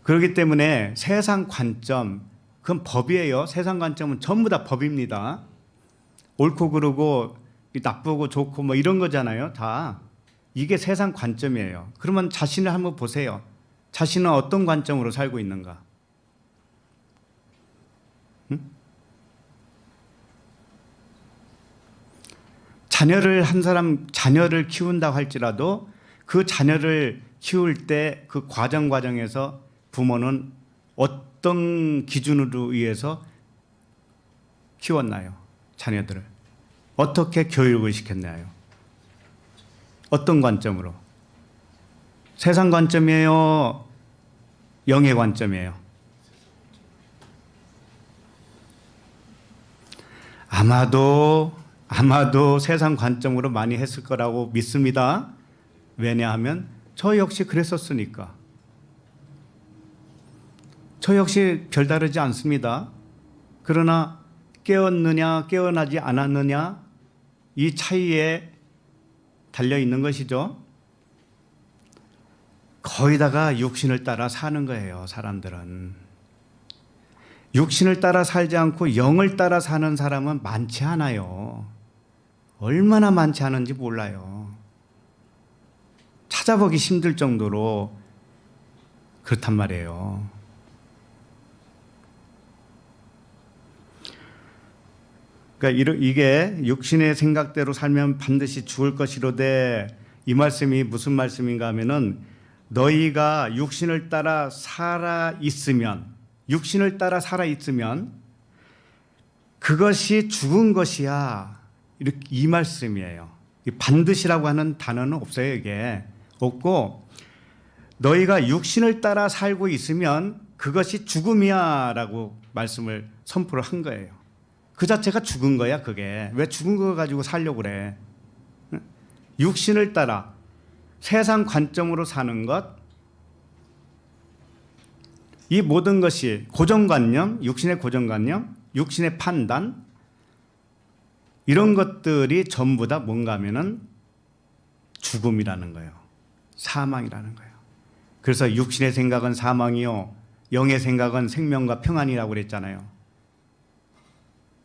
그렇기 때문에 세상 관점, 그건 법이에요. 세상 관점은 전부 다 법입니다. 옳고 그르고 나쁘고 좋고 뭐 이런 거잖아요. 다 이게 세상 관점이에요. 그러면 자신을 한번 보세요. 자신은 어떤 관점으로 살고 있는가? 자녀를 키운다고 할지라도 그 자녀를 키울 때 그 과정에서 부모는 어떤 기준으로 의해서 키웠나요? 자녀들을 어떻게 교육을 시켰나요? 어떤 관점으로? 세상 관점이에요? 영의 관점이에요? 아마도 세상 관점으로 많이 했을 거라고 믿습니다. 왜냐하면 저 역시 그랬었으니까. 저 역시 별다르지 않습니다. 그러나 깨었느냐 깨어나지 않았느냐 이 차이에 달려 있는 것이죠. 거의 다가 육신을 따라 사는 거예요. 사람들은 육신을 따라 살지 않고 영을 따라 사는 사람은 많지 않아요. 얼마나 많지 않은지 몰라요. 찾아보기 힘들 정도로 그렇단 말이에요. 그러니까 이게 육신의 생각대로 살면 반드시 죽을 것이로되, 이 말씀이 무슨 말씀인가 하면은 너희가 육신을 따라 살아 있으면 그것이 죽은 것이야. 이렇게 이 말씀이에요. 반드시라고 하는 단어는 없어요. 이게 없고, 너희가 육신을 따라 살고 있으면 그것이 죽음이야라고 말씀을 선포를 한 거예요. 그 자체가 죽은 거야. 그게 왜 죽은 거 가지고 살려고 그래? 육신을 따라 세상 관점으로 사는 것, 이 모든 것이 고정관념, 육신의 고정관념, 육신의 판단, 이런 것들이 전부 다 뭔가 하면은 죽음이라는 거예요. 사망이라는 거예요. 그래서 육신의 생각은 사망이요 영의 생각은 생명과 평안이라고 그랬잖아요.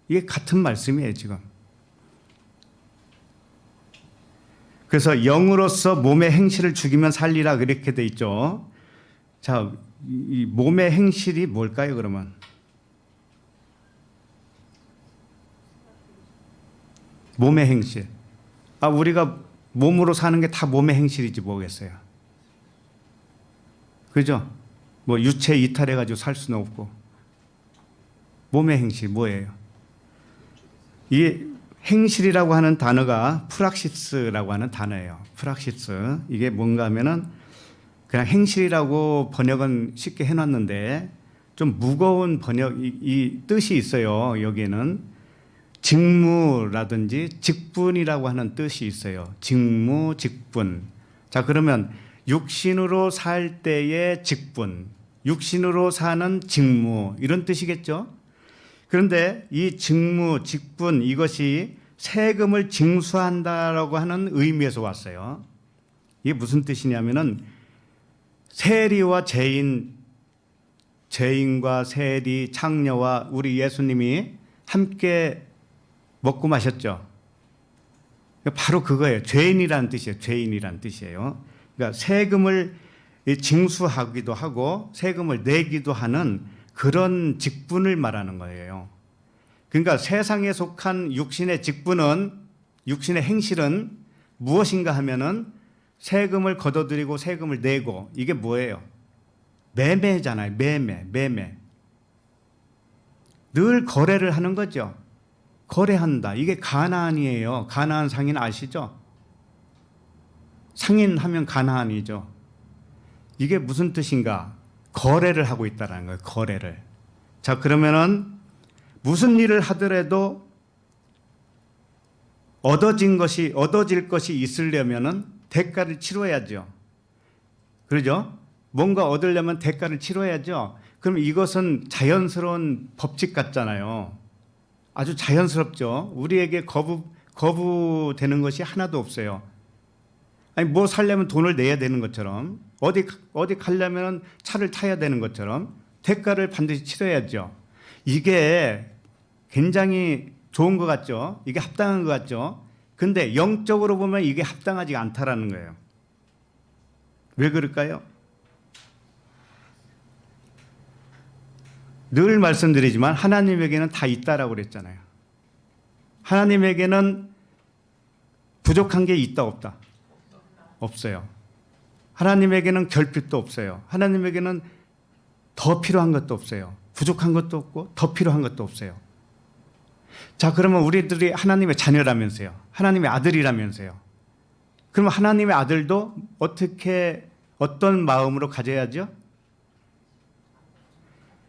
이게 같은 말씀이에요 지금. 그래서 영으로서 몸의 행실을 죽이면 살리라 그렇게 돼 있죠. 자, 이 몸의 행실이 뭘까요 그러면? 몸의 행실. 우리가 몸으로 사는 게 다 몸의 행실이지 뭐겠어요. 그죠? 뭐 유체 이탈해가지고 살 수는 없고. 몸의 행실 뭐예요? 이 행실이라고 하는 단어가 프락시스라고 하는 단어예요. 프락시스. 이게 뭔가 하면은 그냥 행실이라고 번역은 쉽게 해놨는데 좀 무거운 이 뜻이 있어요. 여기에는 직무라든지 직분이라고 하는 뜻이 있어요. 직무, 직분. 자, 그러면 육신으로 살 때의 직분, 육신으로 사는 직무 이런 뜻이겠죠? 그런데 이 직무, 직분 이것이 세금을 징수한다라고 하는 의미에서 왔어요. 이게 무슨 뜻이냐면은 세리와 죄인과 세리, 창녀와 우리 예수님이 함께 먹고 마셨죠. 바로 그거예요. 죄인이라는 뜻이에요. 죄인이라는 뜻이에요. 그러니까 세금을 징수하기도 하고 세금을 내기도 하는 그런 직분을 말하는 거예요. 그러니까 세상에 속한 육신의 직분은, 육신의 행실은 무엇인가 하면은 세금을 걷어들이고 세금을 내고, 이게 뭐예요? 매매잖아요. 매매. 늘 거래를 하는 거죠. 거래한다. 이게 가나안이에요. 가나안 상인 아시죠? 상인 하면 가나안이죠. 이게 무슨 뜻인가? 거래를 하고 있다는 거예요. 거래를. 자, 그러면은 무슨 일을 하더라도 얻어질 것이 있으려면은 대가를 치러야죠. 그러죠? 뭔가 얻으려면 대가를 치러야죠. 그럼 이것은 자연스러운 법칙 같잖아요. 아주 자연스럽죠. 우리에게 거부되는 것이 하나도 없어요. 아니, 뭐 살려면 돈을 내야 되는 것처럼, 어디 가려면 차를 타야 되는 것처럼 대가를 반드시 치러야죠. 이게 굉장히 좋은 것 같죠. 이게 합당한 것 같죠. 근데 영적으로 보면 이게 합당하지 않다라는 거예요. 왜 그럴까요? 늘 말씀드리지만 하나님에게는 다 있다라고 그랬잖아요. 하나님에게는 부족한 게 있다 없다? 없어요. 하나님에게는 결핍도 없어요. 하나님에게는 더 필요한 것도 없어요. 부족한 것도 없고 더 필요한 것도 없어요. 자, 그러면 우리들이 하나님의 자녀라면서요. 하나님의 아들이라면서요. 그러면 하나님의 아들도 어떤 마음으로 가져야죠?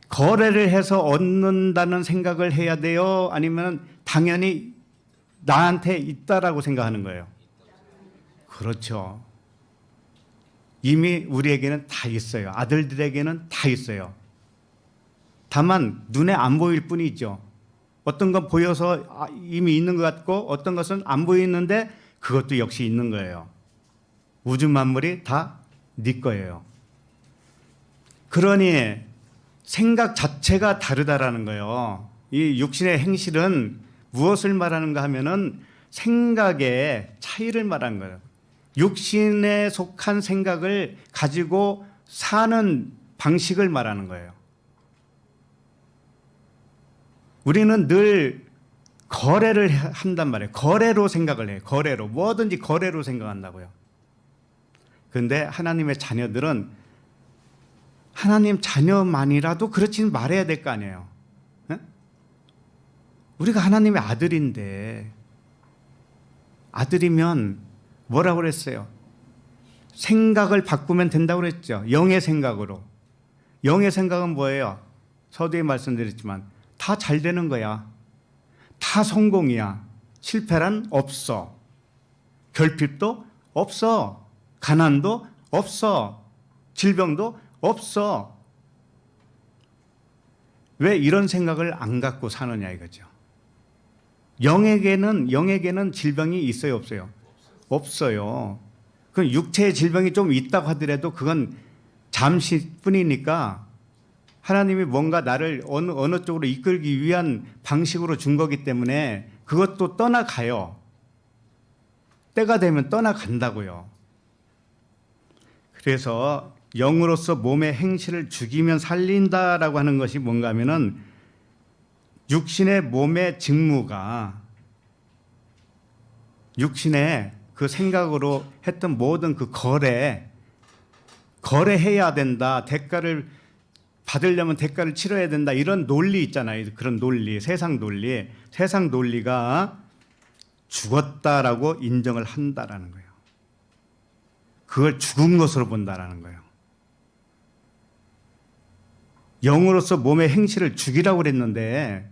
거래를 해서 얻는다는 생각을 해야 돼요? 아니면 당연히 나한테 있다라고 생각하는 거예요? 그렇죠. 이미 우리에게는 다 있어요. 아들들에게는 다 있어요. 다만 눈에 안 보일 뿐이죠. 어떤 건 보여서 이미 있는 것 같고 어떤 것은 안 보이는데 그것도 역시 있는 거예요. 우주 만물이 다 네 거예요. 그러니 생각 자체가 다르다라는 거예요. 이 육신의 행실은 무엇을 말하는가 하면은 생각의 차이를 말하는 거예요. 육신에 속한 생각을 가지고 사는 방식을 말하는 거예요. 우리는 늘 거래를 한단 말이에요. 거래로 생각을 해요. 거래로. 뭐든지 거래로 생각한다고요. 그런데 하나님의 자녀들은 하나님 자녀만이라도 그렇지는 말해야 될 거 아니에요. 에? 우리가 하나님의 아들인데, 아들이면 뭐라고 그랬어요? 생각을 바꾸면 된다고 그랬죠. 영의 생각으로. 영의 생각은 뭐예요? 서두에 말씀드렸지만 다 잘 되는 거야. 다 성공이야. 실패란 없어. 결핍도 없어. 가난도 없어. 질병도 없어. 왜 이런 생각을 안 갖고 사느냐 이거죠. 영에게는 질병이 있어요, 없어요? 없어요. 그 육체의 질병이 좀 있다고 하더라도 그건 잠시뿐이니까 하나님이 뭔가 나를 어느 쪽으로 이끌기 위한 방식으로 준 거기 때문에 그것도 떠나가요. 때가 되면 떠나간다고요. 그래서 영으로서 몸의 행실을 죽이면 살린다라고 하는 것이 뭔가 하면은 육신의 몸의 직무가 육신의 그 생각으로 했던 모든 그 거래해야 된다. 대가를 받으려면 대가를 치러야 된다. 이런 논리 있잖아요. 그런 논리, 세상 논리가 죽었다라고 인정을 한다라는 거예요. 그걸 죽은 것으로 본다라는 거예요. 영으로서 몸의 행실을 죽이라고 그랬는데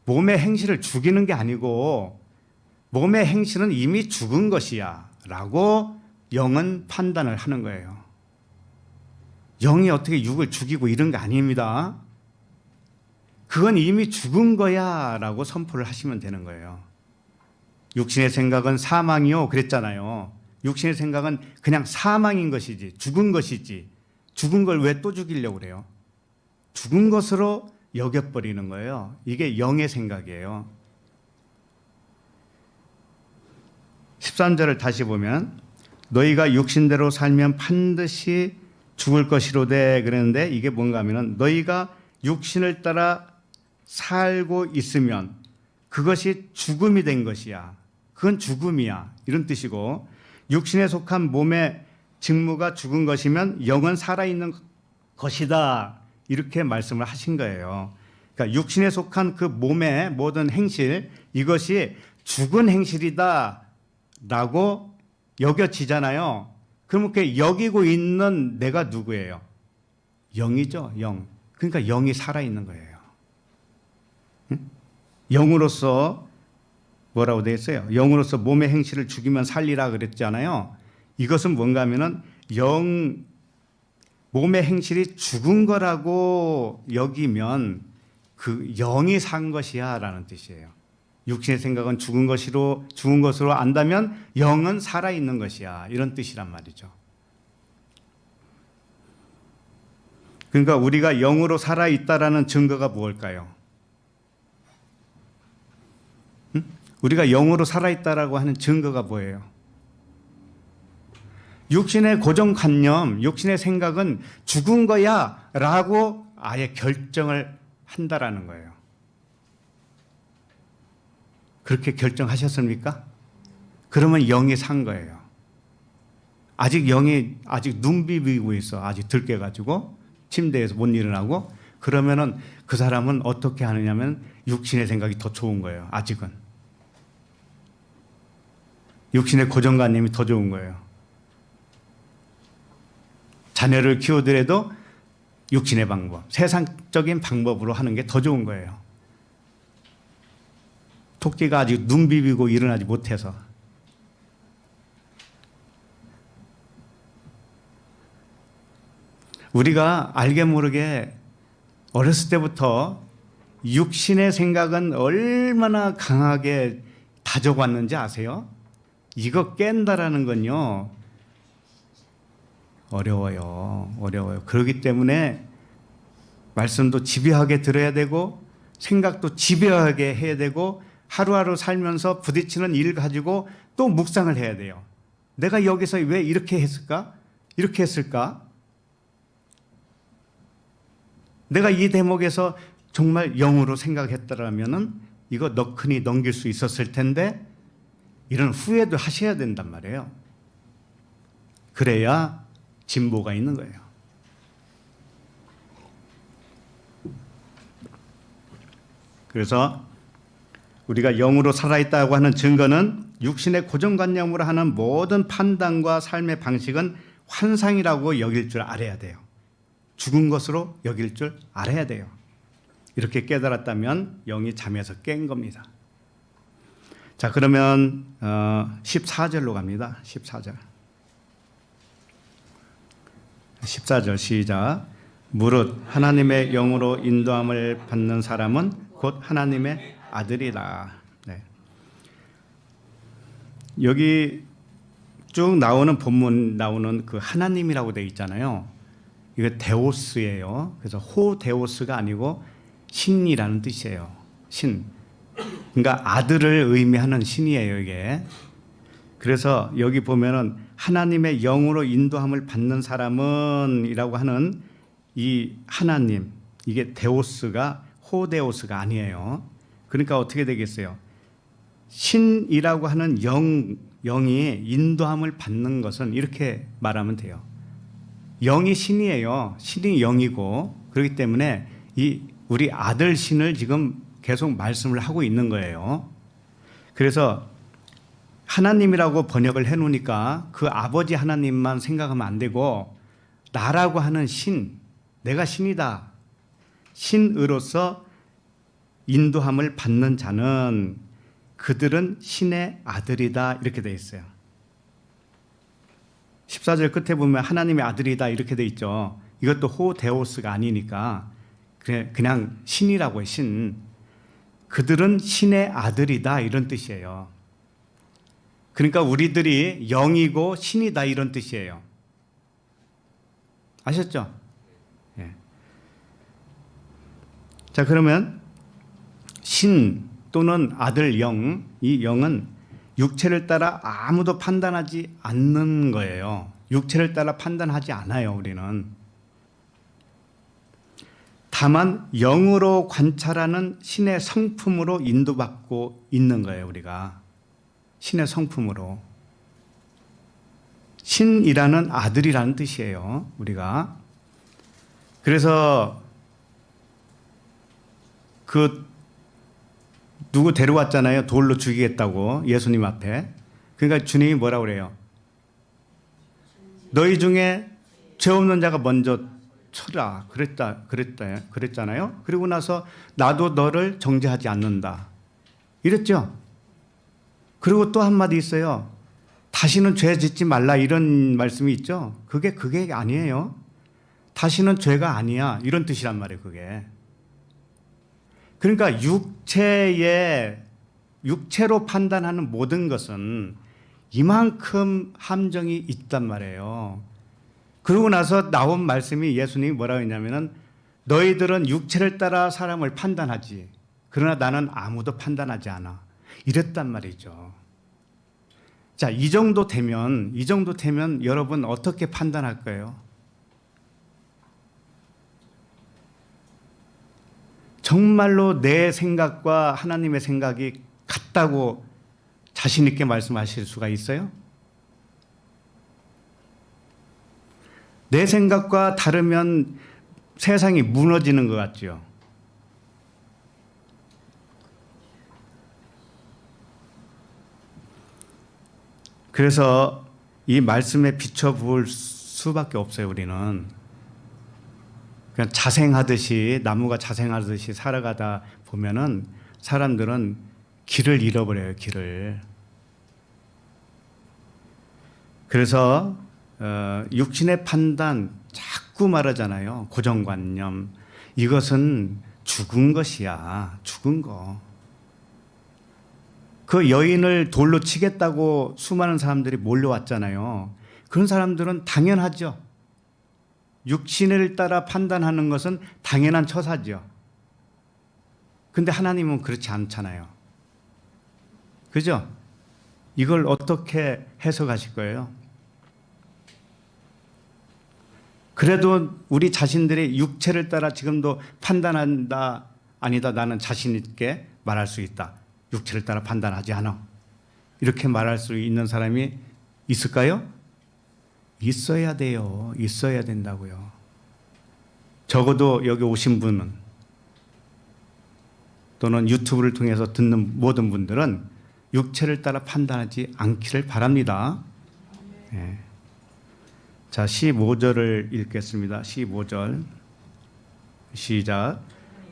몸의 행실을 죽이는 게 아니고 몸의 행실은 이미 죽은 것이야 라고 영은 판단을 하는 거예요. 영이 어떻게 육을 죽이고 이런 게 아닙니다. 그건 이미 죽은 거야 라고 선포를 하시면 되는 거예요. 육신의 생각은 사망이요 그랬잖아요. 육신의 생각은 그냥 사망인 것이지 죽은 것이지 죽은 걸 왜 또 죽이려고 그래요? 죽은 것으로 여겨버리는 거예요. 이게 영의 생각이에요. 13절을 다시 보면 너희가 육신대로 살면 반드시 죽을 것이로되 그랬는데 이게 뭔가 하면은 너희가 육신을 따라 살고 있으면 그것이 죽음이 된 것이야. 그건 죽음이야. 이런 뜻이고 육신에 속한 몸의 직무가 죽은 것이면 영은 살아있는 것이다. 이렇게 말씀을 하신 거예요. 그러니까 육신에 속한 그 몸의 모든 행실 이것이 죽은 행실이다 라고 여겨지잖아요. 그럼 그 여기고 있는 내가 누구예요? 영이죠. 영. 그러니까 영이 살아있는 거예요. 응? 영으로서 뭐라고 되어 있어요? 영으로서 몸의 행실을 죽이면 살리라 그랬잖아요. 이것은 뭔가 하면은 몸의 행실이 죽은 거라고 여기면 그 영이 산 것이야 라는 뜻이에요. 육신의 생각은 죽은 것으로 안다면 영은 살아있는 것이야. 이런 뜻이란 말이죠. 그러니까 우리가 영으로 살아있다라는 증거가 무엇일까요? 우리가 영으로 살아있다라고 하는 증거가 뭐예요? 육신의 고정관념, 육신의 생각은 죽은 거야 라고 아예 결정을 한다라는 거예요. 그렇게 결정하셨습니까? 그러면 영이 산 거예요. 영이 아직 눈 비비고 있어. 아직 들깨가지고 침대에서 못 일어나고 그러면은 그 사람은 어떻게 하느냐면 육신의 생각이 더 좋은 거예요. 아직은. 육신의 고정관념이 더 좋은 거예요. 자녀를 키우더라도 육신의 방법, 세상적인 방법으로 하는 게 더 좋은 거예요. 토끼가 아직 눈 비비고 일어나지 못해서. 우리가 알게 모르게 어렸을 때부터 육신의 생각은 얼마나 강하게 다져왔는지 아세요? 이거 깬다라는 건요. 어려워요. 그렇기 때문에 말씀도 집요하게 들어야 되고 생각도 집요하게 해야 되고 하루하루 살면서 부딪히는 일 가지고 또 묵상을 해야 돼요. 내가 여기서 왜 이렇게 했을까? 이렇게 했을까? 내가 이 대목에서 정말 영으로 생각했더라면은 이거 너큰히 넘길 수 있었을 텐데 이런 후회도 하셔야 된단 말이에요. 그래야 진보가 있는 거예요. 그래서 우리가 영으로 살아있다고 하는 증거는 육신의 고정관념으로 하는 모든 판단과 삶의 방식은 환상이라고 여길 줄 알아야 돼요. 죽은 것으로 여길 줄 알아야 돼요. 이렇게 깨달았다면 영이 잠에서 깬 겁니다. 자, 그러면 14절로 갑니다. 14절 시작. 무릇 하나님의 영으로 인도함을 받는 사람은 곧 하나님의 아들이라. 네. 여기 쭉 나오는 본문 나오는 그 하나님이라고 되어 있잖아요. 이거 데오스예요. 그래서 호데오스가 아니고 신이라는 뜻이에요. 신. 그러니까 아들을 의미하는 신이에요, 이게. 그래서 여기 보면은 하나님의 영으로 인도함을 받는 사람은 이라고 하는 이 하나님, 이게 데오스가 호데오스가 아니에요. 그러니까 어떻게 되겠어요? 신이라고 하는 영이 인도함을 받는 것은 이렇게 말하면 돼요. 영이 신이에요. 신이 영이고, 그렇기 때문에 이 우리 아들 신을 지금 계속 말씀을 하고 있는 거예요. 그래서 하나님이라고 번역을 해놓으니까 그 아버지 하나님만 생각하면 안 되고 나라고 하는 신, 내가 신이다. 신으로서 인도함을 받는 자는 그들은 신의 아들이다 이렇게 돼 있어요. 14절 끝에 보면 하나님의 아들이다 이렇게 돼 있죠. 이것도 호데오스가 아니니까 그냥 신이라고 해요. 신. 그들은 신의 아들이다 이런 뜻이에요. 그러니까 우리들이 영이고 신이다 이런 뜻이에요. 아셨죠? 예. 자, 그러면 신 또는 아들 영, 이 영은 육체를 따라 아무도 판단하지 않는 거예요. 육체를 따라 판단하지 않아요, 우리는. 다만 영으로 관찰하는 신의 성품으로 인도받고 있는 거예요, 우리가. 신의 성품으로. 신이라는 아들이라는 뜻이에요, 우리가. 그래서 누구 데려왔잖아요. 돌로 죽이겠다고 예수님 앞에. 그러니까 주님이 뭐라고 그래요? 너희 중에 죄 없는 자가 먼저 쳐라. 그랬잖아요. 그리고 나서 나도 너를 정죄하지 않는다. 이랬죠. 그리고 또 한마디 있어요. 다시는 죄 짓지 말라 이런 말씀이 있죠. 그게 아니에요. 다시는 죄가 아니야. 이런 뜻이란 말이에요, 그게. 그러니까 육체로 판단하는 모든 것은 이만큼 함정이 있단 말이에요. 그러고 나서 나온 말씀이 예수님이 뭐라고 했냐면은 너희들은 육체를 따라 사람을 판단하지. 그러나 나는 아무도 판단하지 않아. 이랬단 말이죠. 자, 이 정도 되면 여러분 어떻게 판단할 거예요? 정말로 내 생각과 하나님의 생각이 같다고 자신 있게 말씀하실 수가 있어요? 내 생각과 다르면 세상이 무너지는 것 같죠. 그래서 이 말씀에 비춰볼 수밖에 없어요, 우리는. 그냥 자생하듯이, 나무가 자생하듯이 살아가다 보면은 사람들은 길을 잃어버려요, 길을. 그래서 육신의 판단 자꾸 말하잖아요. 고정관념. 이것은 죽은 것이야. 죽은 거. 그 여인을 돌로 치겠다고 수많은 사람들이 몰려왔잖아요. 그런 사람들은 당연하죠. 육신을 따라 판단하는 것은 당연한 처사죠. 근데 하나님은 그렇지 않잖아요. 그죠? 이걸 어떻게 해석하실 거예요? 그래도 우리 자신들이 육체를 따라 지금도 판단한다, 아니다, 나는 자신 있게 말할 수 있다. 육체를 따라 판단하지 않아. 이렇게 말할 수 있는 사람이 있을까요? 있어야 돼요. 있어야 된다고요. 적어도 여기 오신 분은 또는 유튜브를 통해서 듣는 모든 분들은 육체를 따라 판단하지 않기를 바랍니다. 네. 자, 15절을 읽겠습니다. 15절 시작.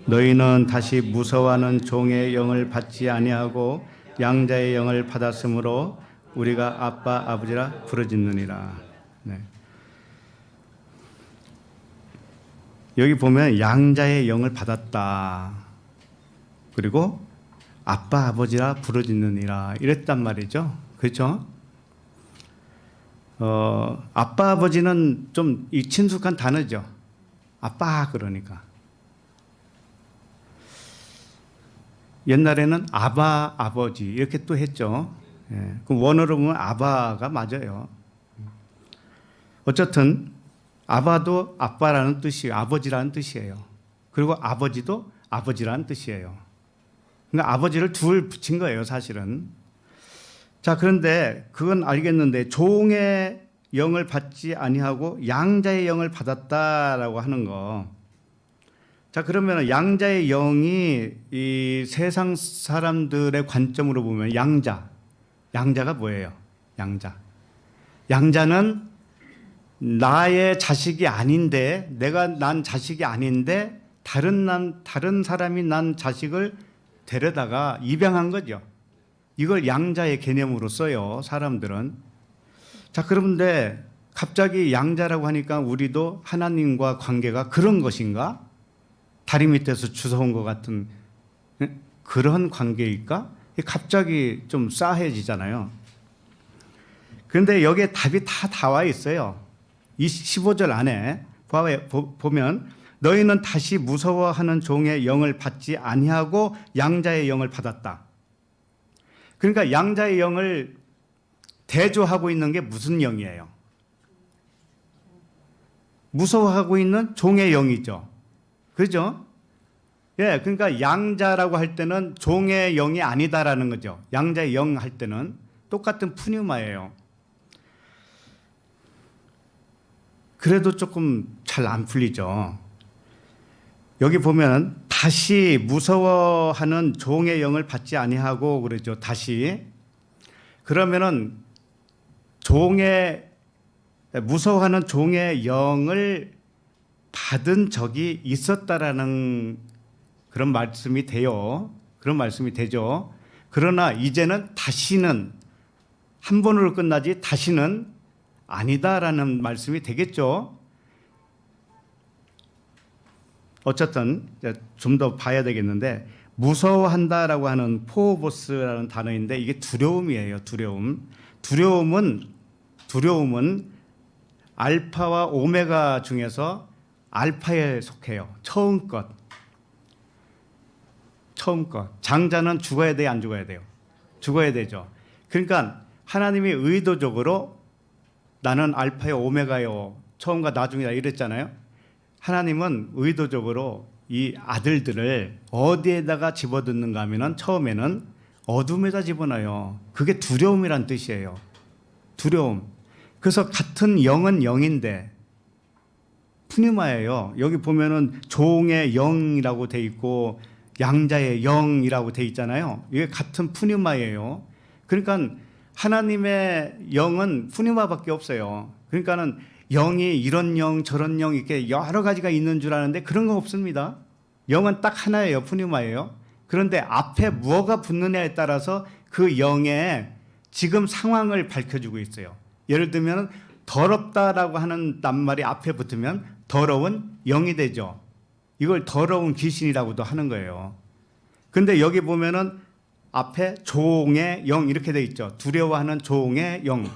너희는 다시 무서워하는 종의 영을 받지 아니하고 양자의 영을 받았으므로 우리가 아빠 아버지라 부르짖느니라. 네. 여기 보면 양자의 영을 받았다. 그리고 아빠 아버지라 부르짖느니라 이랬단 말이죠. 그렇죠? 아빠 아버지는 좀 친숙한 단어죠. 아빠 그러니까. 옛날에는 아바, 아버지 이렇게 또 했죠. 예, 그럼 원어로 보면 아바가 맞아요. 어쨌든 아바도 아빠라는 뜻이에요. 아버지라는 뜻이에요. 그리고 아버지도 아버지라는 뜻이에요. 그러니까 아버지를 둘 붙인 거예요, 사실은. 자, 그런데 그건 알겠는데 종의 영을 받지 아니하고 양자의 영을 받았다라고 하는 거. 자, 그러면 양자의 영이 이 세상 사람들의 관점으로 보면 양자가 뭐예요? 양자는 나의 자식이 아닌데, 내가 난 자식이 아닌데 다른 사람이 난 자식을 데려다가 입양한 거죠. 이걸 양자의 개념으로 써요, 사람들은. 자, 그런데 갑자기 양자라고 하니까 우리도 하나님과 관계가 그런 것인가? 다리 밑에서 주워온 것 같은 그런 관계일까? 갑자기 좀 싸해지잖아요. 그런데 여기에 답이 다 나와 있어요. 15절 안에 보면 너희는 다시 무서워하는 종의 영을 받지 아니하고 양자의 영을 받았다. 그러니까 양자의 영을 대조하고 있는 게 무슨 영이에요? 무서워하고 있는 종의 영이죠. 그렇죠? 예, 그러니까 양자라고 할 때는 종의 영이 아니다라는 거죠. 양자의 영 할 때는 똑같은 푸뉴마예요. 그래도 조금 잘 안 풀리죠. 여기 보면 다시 무서워하는 종의 영을 받지 아니하고 그러죠. 다시. 그러면은 무서워하는 종의 영을 받은 적이 있었다라는 그런 말씀이 돼요. 그런 말씀이 되죠. 그러나 이제는 다시는 한 번으로 끝나지 다시는 아니다라는 말씀이 되겠죠. 어쨌든 좀 더 봐야 되겠는데 무서워한다라고 하는 포보스라는 단어인데 이게 두려움이에요. 두려움은 알파와 오메가 중에서 알파에 속해요. 처음 것. 장자는 죽어야 돼요, 안 죽어야 돼요? 죽어야 되죠. 그러니까 하나님이 의도적으로 나는 알파요, 오메가요, 처음과 나중이다 이랬잖아요. 하나님은 의도적으로 이 아들들을 어디에다가 집어넣는가 하면 처음에는 어둠에다 집어넣어요. 그게 두려움이란 뜻이에요. 두려움. 그래서 같은 영은 영인데 푸뉴마예요. 여기 보면은 종의 영이라고 돼 있고 양자의 영이라고 돼 있잖아요. 이게 같은 푸뉴마예요. 그러니까 하나님의 영은 푸뉴마밖에 없어요. 그러니까는 영이 이런 영 저런 영 이렇게 여러 가지가 있는 줄 아는데 그런 거 없습니다. 영은 딱 하나예요. 푸뉴마예요. 그런데 앞에 무엇가 붙느냐에 따라서 그 영의 지금 상황을 밝혀주고 있어요. 예를 들면 더럽다라고 하는 낱말이 앞에 붙으면 더러운 영이 되죠. 이걸 더러운 귀신이라고도 하는 거예요. 근데 여기 보면은 앞에 종의 영 이렇게 돼 있죠. 두려워하는 종의 영.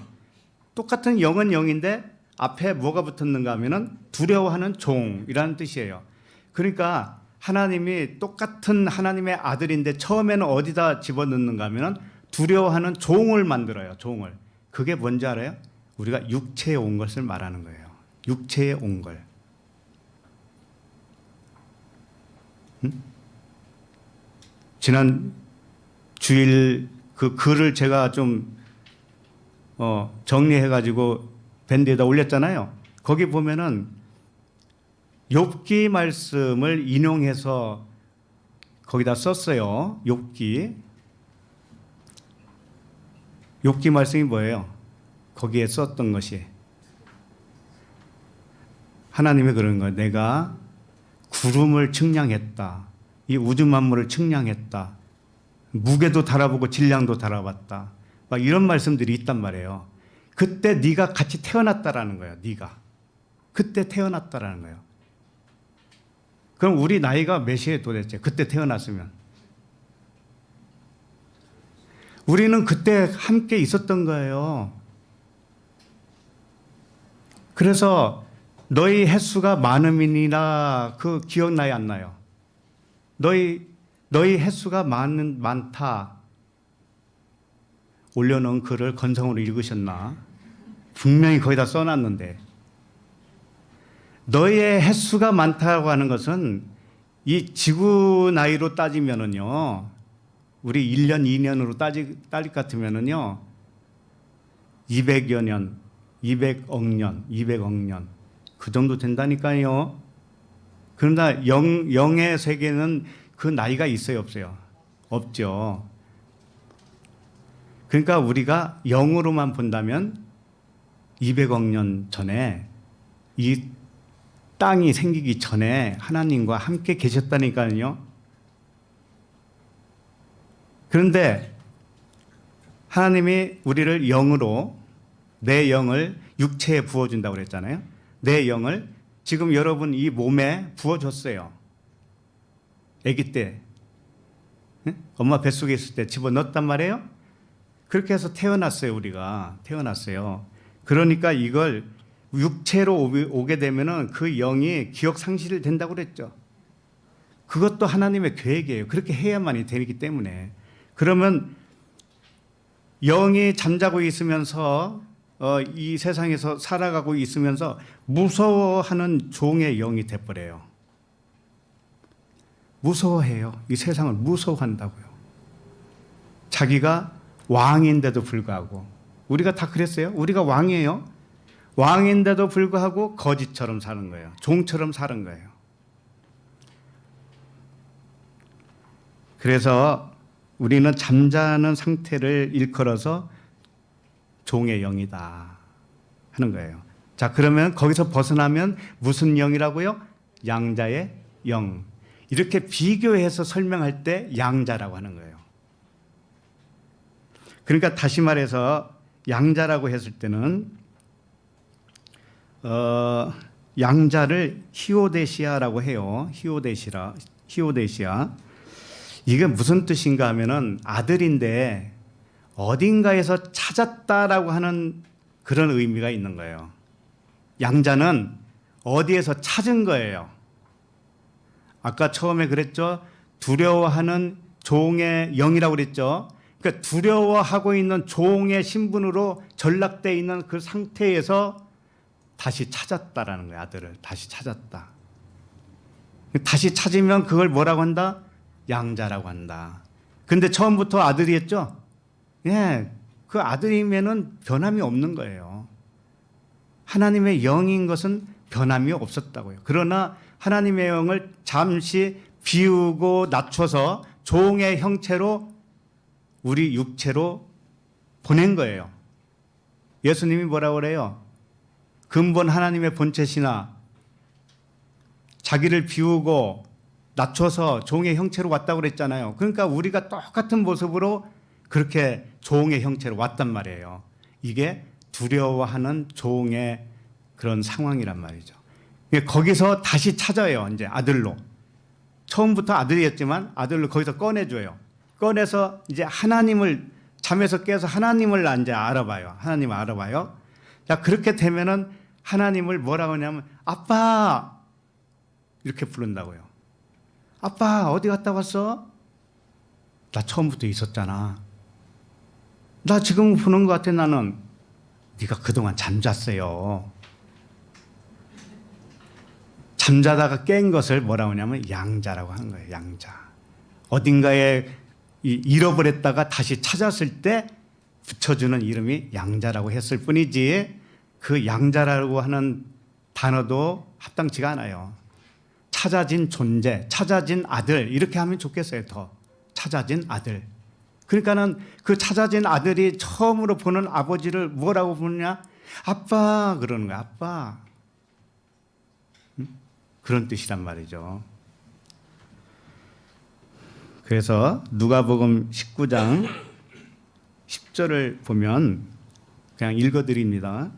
똑같은 영은 영인데 앞에 뭐가 붙었는가 하면은 두려워하는 종이라는 뜻이에요. 그러니까 하나님이 똑같은 하나님의 아들인데 처음에는 어디다 집어넣는가 하면은 두려워하는 종을 만들어요. 종을. 그게 뭔지 알아요? 우리가 육체에 온 것을 말하는 거예요. 육체에 온 걸. 지난 주일 그 글을 제가 좀 정리해가지고 밴드에다 올렸잖아요. 거기 보면은 욥기 말씀을 인용해서 거기다 썼어요. 욥기 말씀이 뭐예요? 거기에 썼던 것이 하나님이 그러는 거예요. 내가 구름을 측량했다. 이 우주 만물을 측량했다. 무게도 달아보고 질량도 달아봤다. 막 이런 말씀들이 있단 말이에요. 그때 네가 같이 태어났다라는 거예요. 네가 그때 태어났다라는 거예요. 그럼 우리 나이가 몇이에요 도대체? 그때 태어났으면 우리는 그때 함께 있었던 거예요. 그래서 너희 횟수가 많음이니라. 그 기억나요, 안 나요? 너희 횟수가 많다. 올려놓은 글을 건성으로 읽으셨나? 분명히 거기다 써놨는데, 너희의 횟수가 많다고 하는 것은 이 지구 나이로 따지면은요, 우리 1년, 2년으로 따질 것 같으면은요, 200여 년, 200억 년, 200억 년, 그 정도 된다니까요. 그러나 영의 세계는 그 나이가 있어요, 없어요? 없죠. 그러니까 우리가 영으로만 본다면 200억 년 전에 이 땅이 생기기 전에 하나님과 함께 계셨다니까요. 그런데 하나님이 우리를 영으로, 내 영을 육체에 부어준다고 그랬잖아요. 내 영을 지금 여러분 이 몸에 부어줬어요. 아기 때 엄마 뱃속에 있을 때 집어넣었단 말이에요. 그렇게 해서 태어났어요. 우리가 태어났어요. 그러니까 이걸 육체로 오게 되면은 그 영이 기억 상실이 된다고 그랬죠. 그것도 하나님의 계획이에요. 그렇게 해야만이 되기 때문에. 그러면 영이 잠자고 있으면서 이 세상에서 살아가고 있으면서 무서워하는 종의 영이 돼버려요. 무서워해요. 이 세상을 무서워한다고요. 자기가 왕인데도 불구하고, 우리가 다 그랬어요. 우리가 왕이에요. 왕인데도 불구하고 거지처럼 사는 거예요. 종처럼 사는 거예요. 그래서 우리는 잠자는 상태를 일컬어서 종의 영이다 하는 거예요. 자, 그러면 거기서 벗어나면 무슨 영이라고요? 양자의 영. 이렇게 비교해서 설명할 때 양자라고 하는 거예요. 그러니까 다시 말해서 양자라고 했을 때는 양자를 히오데시아라고 해요. 히오데시아. 이게 무슨 뜻인가 하면은 아들인데 어딘가에서 찾았다라고 하는 그런 의미가 있는 거예요. 양자는 어디에서 찾은 거예요. 아까 처음에 그랬죠. 두려워하는 종의 영이라고 그랬죠. 그러니까 두려워하고 있는 종의 신분으로 전락되어 있는 그 상태에서 다시 찾았다라는 거예요. 아들을 다시 찾았다. 다시 찾으면 그걸 뭐라고 한다? 양자라고 한다. 근데 처음부터 아들이었죠? 예, 그 아들이면은 변함이 없는 거예요. 하나님의 영인 것은 변함이 없었다고요. 그러나 하나님의 영을 잠시 비우고 낮춰서 종의 형체로 우리 육체로 보낸 거예요. 예수님이 뭐라고 그래요? 근본 하나님의 본체시나 자기를 비우고 낮춰서 종의 형체로 왔다고 그랬잖아요. 그러니까 우리가 똑같은 모습으로 그렇게 종의 형체로 왔단 말이에요. 이게 두려워하는 종의 그런 상황이란 말이죠. 거기서 다시 찾아요. 이제 아들로. 처음부터 아들이었지만 아들로 거기서 꺼내줘요. 꺼내서 이제 하나님을 잠에서 깨서 하나님을 이제 알아봐요. 하나님 알아봐요. 자, 그렇게 되면은 하나님을 뭐라고 하냐면 아빠 이렇게 부른다고요. 아빠 어디 갔다 왔어? 나 처음부터 있었잖아. 나 지금 보는 것 같아. 나는 네가 그동안 잠잤어요. 잠자다가 깬 것을 뭐라고 하냐면 양자라고 하는 거예요. 양자. 어딘가에 잃어버렸다가 다시 찾았을 때 붙여주는 이름이 양자라고 했을 뿐이지 그 양자라고 하는 단어도 합당치가 않아요. 찾아진 존재, 찾아진 아들 이렇게 하면 좋겠어요. 더 찾아진 아들. 그러니까는 그 찾아진 아들이 처음으로 보는 아버지를 뭐라고 부르냐? 아빠 그러는 거야. 아빠. 그런 뜻이란 말이죠. 그래서 누가복음 19장 10절을 보면 그냥 읽어드립니다.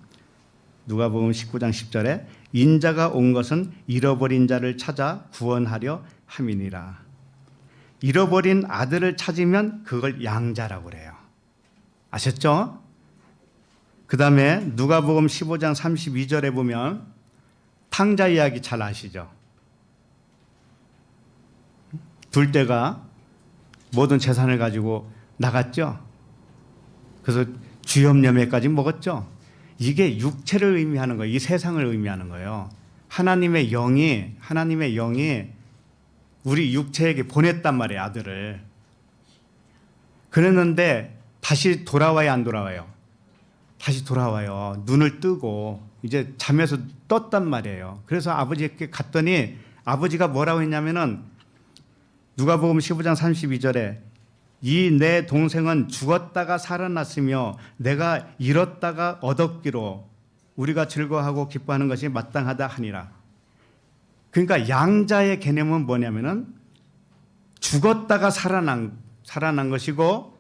누가복음 19장 10절에 인자가 온 것은 잃어버린 자를 찾아 구원하려 함이니라. 잃어버린 아들을 찾으면 그걸 양자라고 그래요. 아셨죠? 그 다음에 누가복음 15장 32절에 보면 탕자 이야기 잘 아시죠? 둘째가 모든 재산을 가지고 나갔죠. 그래서 주염염해까지 먹었죠. 이게 육체를 의미하는 거예요. 이 세상을 의미하는 거예요. 하나님의 영이 우리 육체에게 보냈단 말이에요, 아들을. 그랬는데 다시 돌아와야 안 돌아와요? 다시 돌아와요. 눈을 뜨고 이제 잠에서 떴단 말이에요. 그래서 아버지께 갔더니 아버지가 뭐라고 했냐면은 누가복음 15장 32절에 이 내 동생은 죽었다가 살아났으며 내가 잃었다가 얻었기로 우리가 즐거워하고 기뻐하는 것이 마땅하다 하니라. 그러니까 양자의 개념은 뭐냐면은 죽었다가 살아난 것이고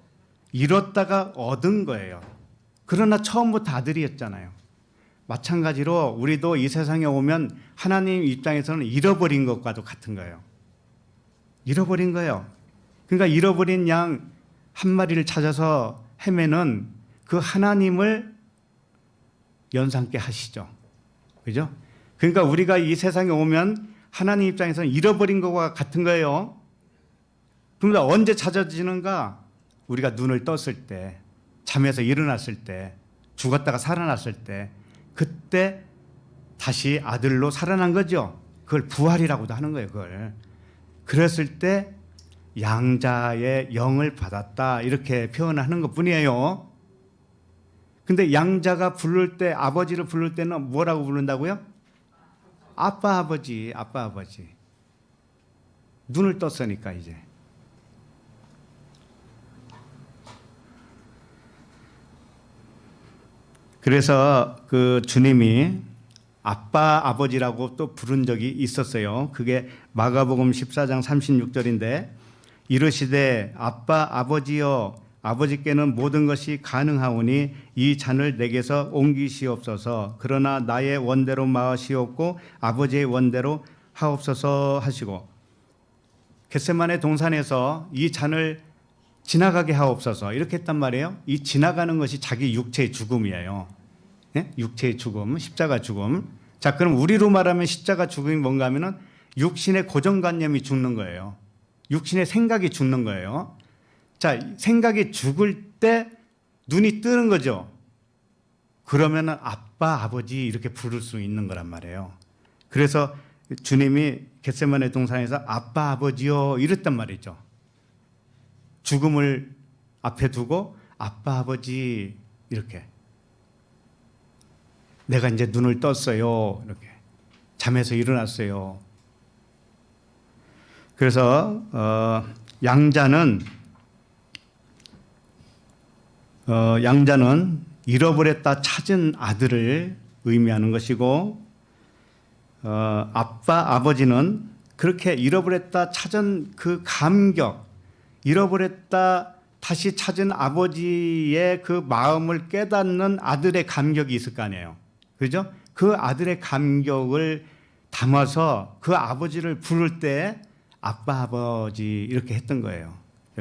잃었다가 얻은 거예요. 그러나 처음부터 아들이었잖아요. 마찬가지로 우리도 이 세상에 오면 하나님 입장에서는 잃어버린 것과도 같은 거예요. 잃어버린 거예요. 그러니까 잃어버린 양 한 마리를 찾아서 헤매는 그 하나님을 연상케 하시죠. 그죠? 그러니까 우리가 이 세상에 오면 하나님 입장에서는 잃어버린 것과 같은 거예요. 그러면 언제 찾아지는가? 우리가 눈을 떴을 때, 잠에서 일어났을 때, 죽었다가 살아났을 때, 그때 다시 아들로 살아난 거죠. 그걸 부활이라고도 하는 거예요. 그걸. 그랬을 때 양자의 영을 받았다 이렇게 표현하는 것뿐이에요. 근데 양자가 부를 때, 아버지를 부를 때는 뭐라고 부른다고요? 아빠 아버지, 아빠 아버지. 눈을 떴으니까 이제. 그래서 그 주님이 아빠 아버지라고 또 부른 적이 있었어요. 그게 마가복음 14장 36절인데 이르시되 아빠 아버지여 아버지께는 모든 것이 가능하오니 이 잔을 내게서 옮기시옵소서. 그러나 나의 원대로 마시옵고 아버지의 원대로 하옵소서 하시고 겟세마네 동산에서 이 잔을 지나가게 하옵소서 이렇게 했단 말이에요. 이 지나가는 것이 자기 육체의 죽음이에요. 네? 육체의 죽음, 십자가 죽음. 자, 그럼 우리로 말하면 십자가 죽음이 뭔가 하면은 육신의 고정관념이 죽는 거예요. 육신의 생각이 죽는 거예요. 자, 생각이 죽을 때 눈이 뜨는 거죠. 그러면은 아빠, 아버지 이렇게 부를 수 있는 거란 말이에요. 그래서 주님이 겟세마네 동산에서 아빠, 아버지요 이랬단 말이죠. 죽음을 앞에 두고 아빠, 아버지 이렇게. 내가 이제 눈을 떴어요. 이렇게. 잠에서 일어났어요. 그래서 양자는 잃어버렸다 찾은 아들을 의미하는 것이고 아빠, 아버지는 그렇게 잃어버렸다 찾은 그 감격, 잃어버렸다 다시 찾은 아버지의 그 마음을 깨닫는 아들의 감격이 있을 거 아니에요. 그죠? 그 아들의 감격을 담아서 그 아버지를 부를 때 아빠, 아버지 이렇게 했던 거예요.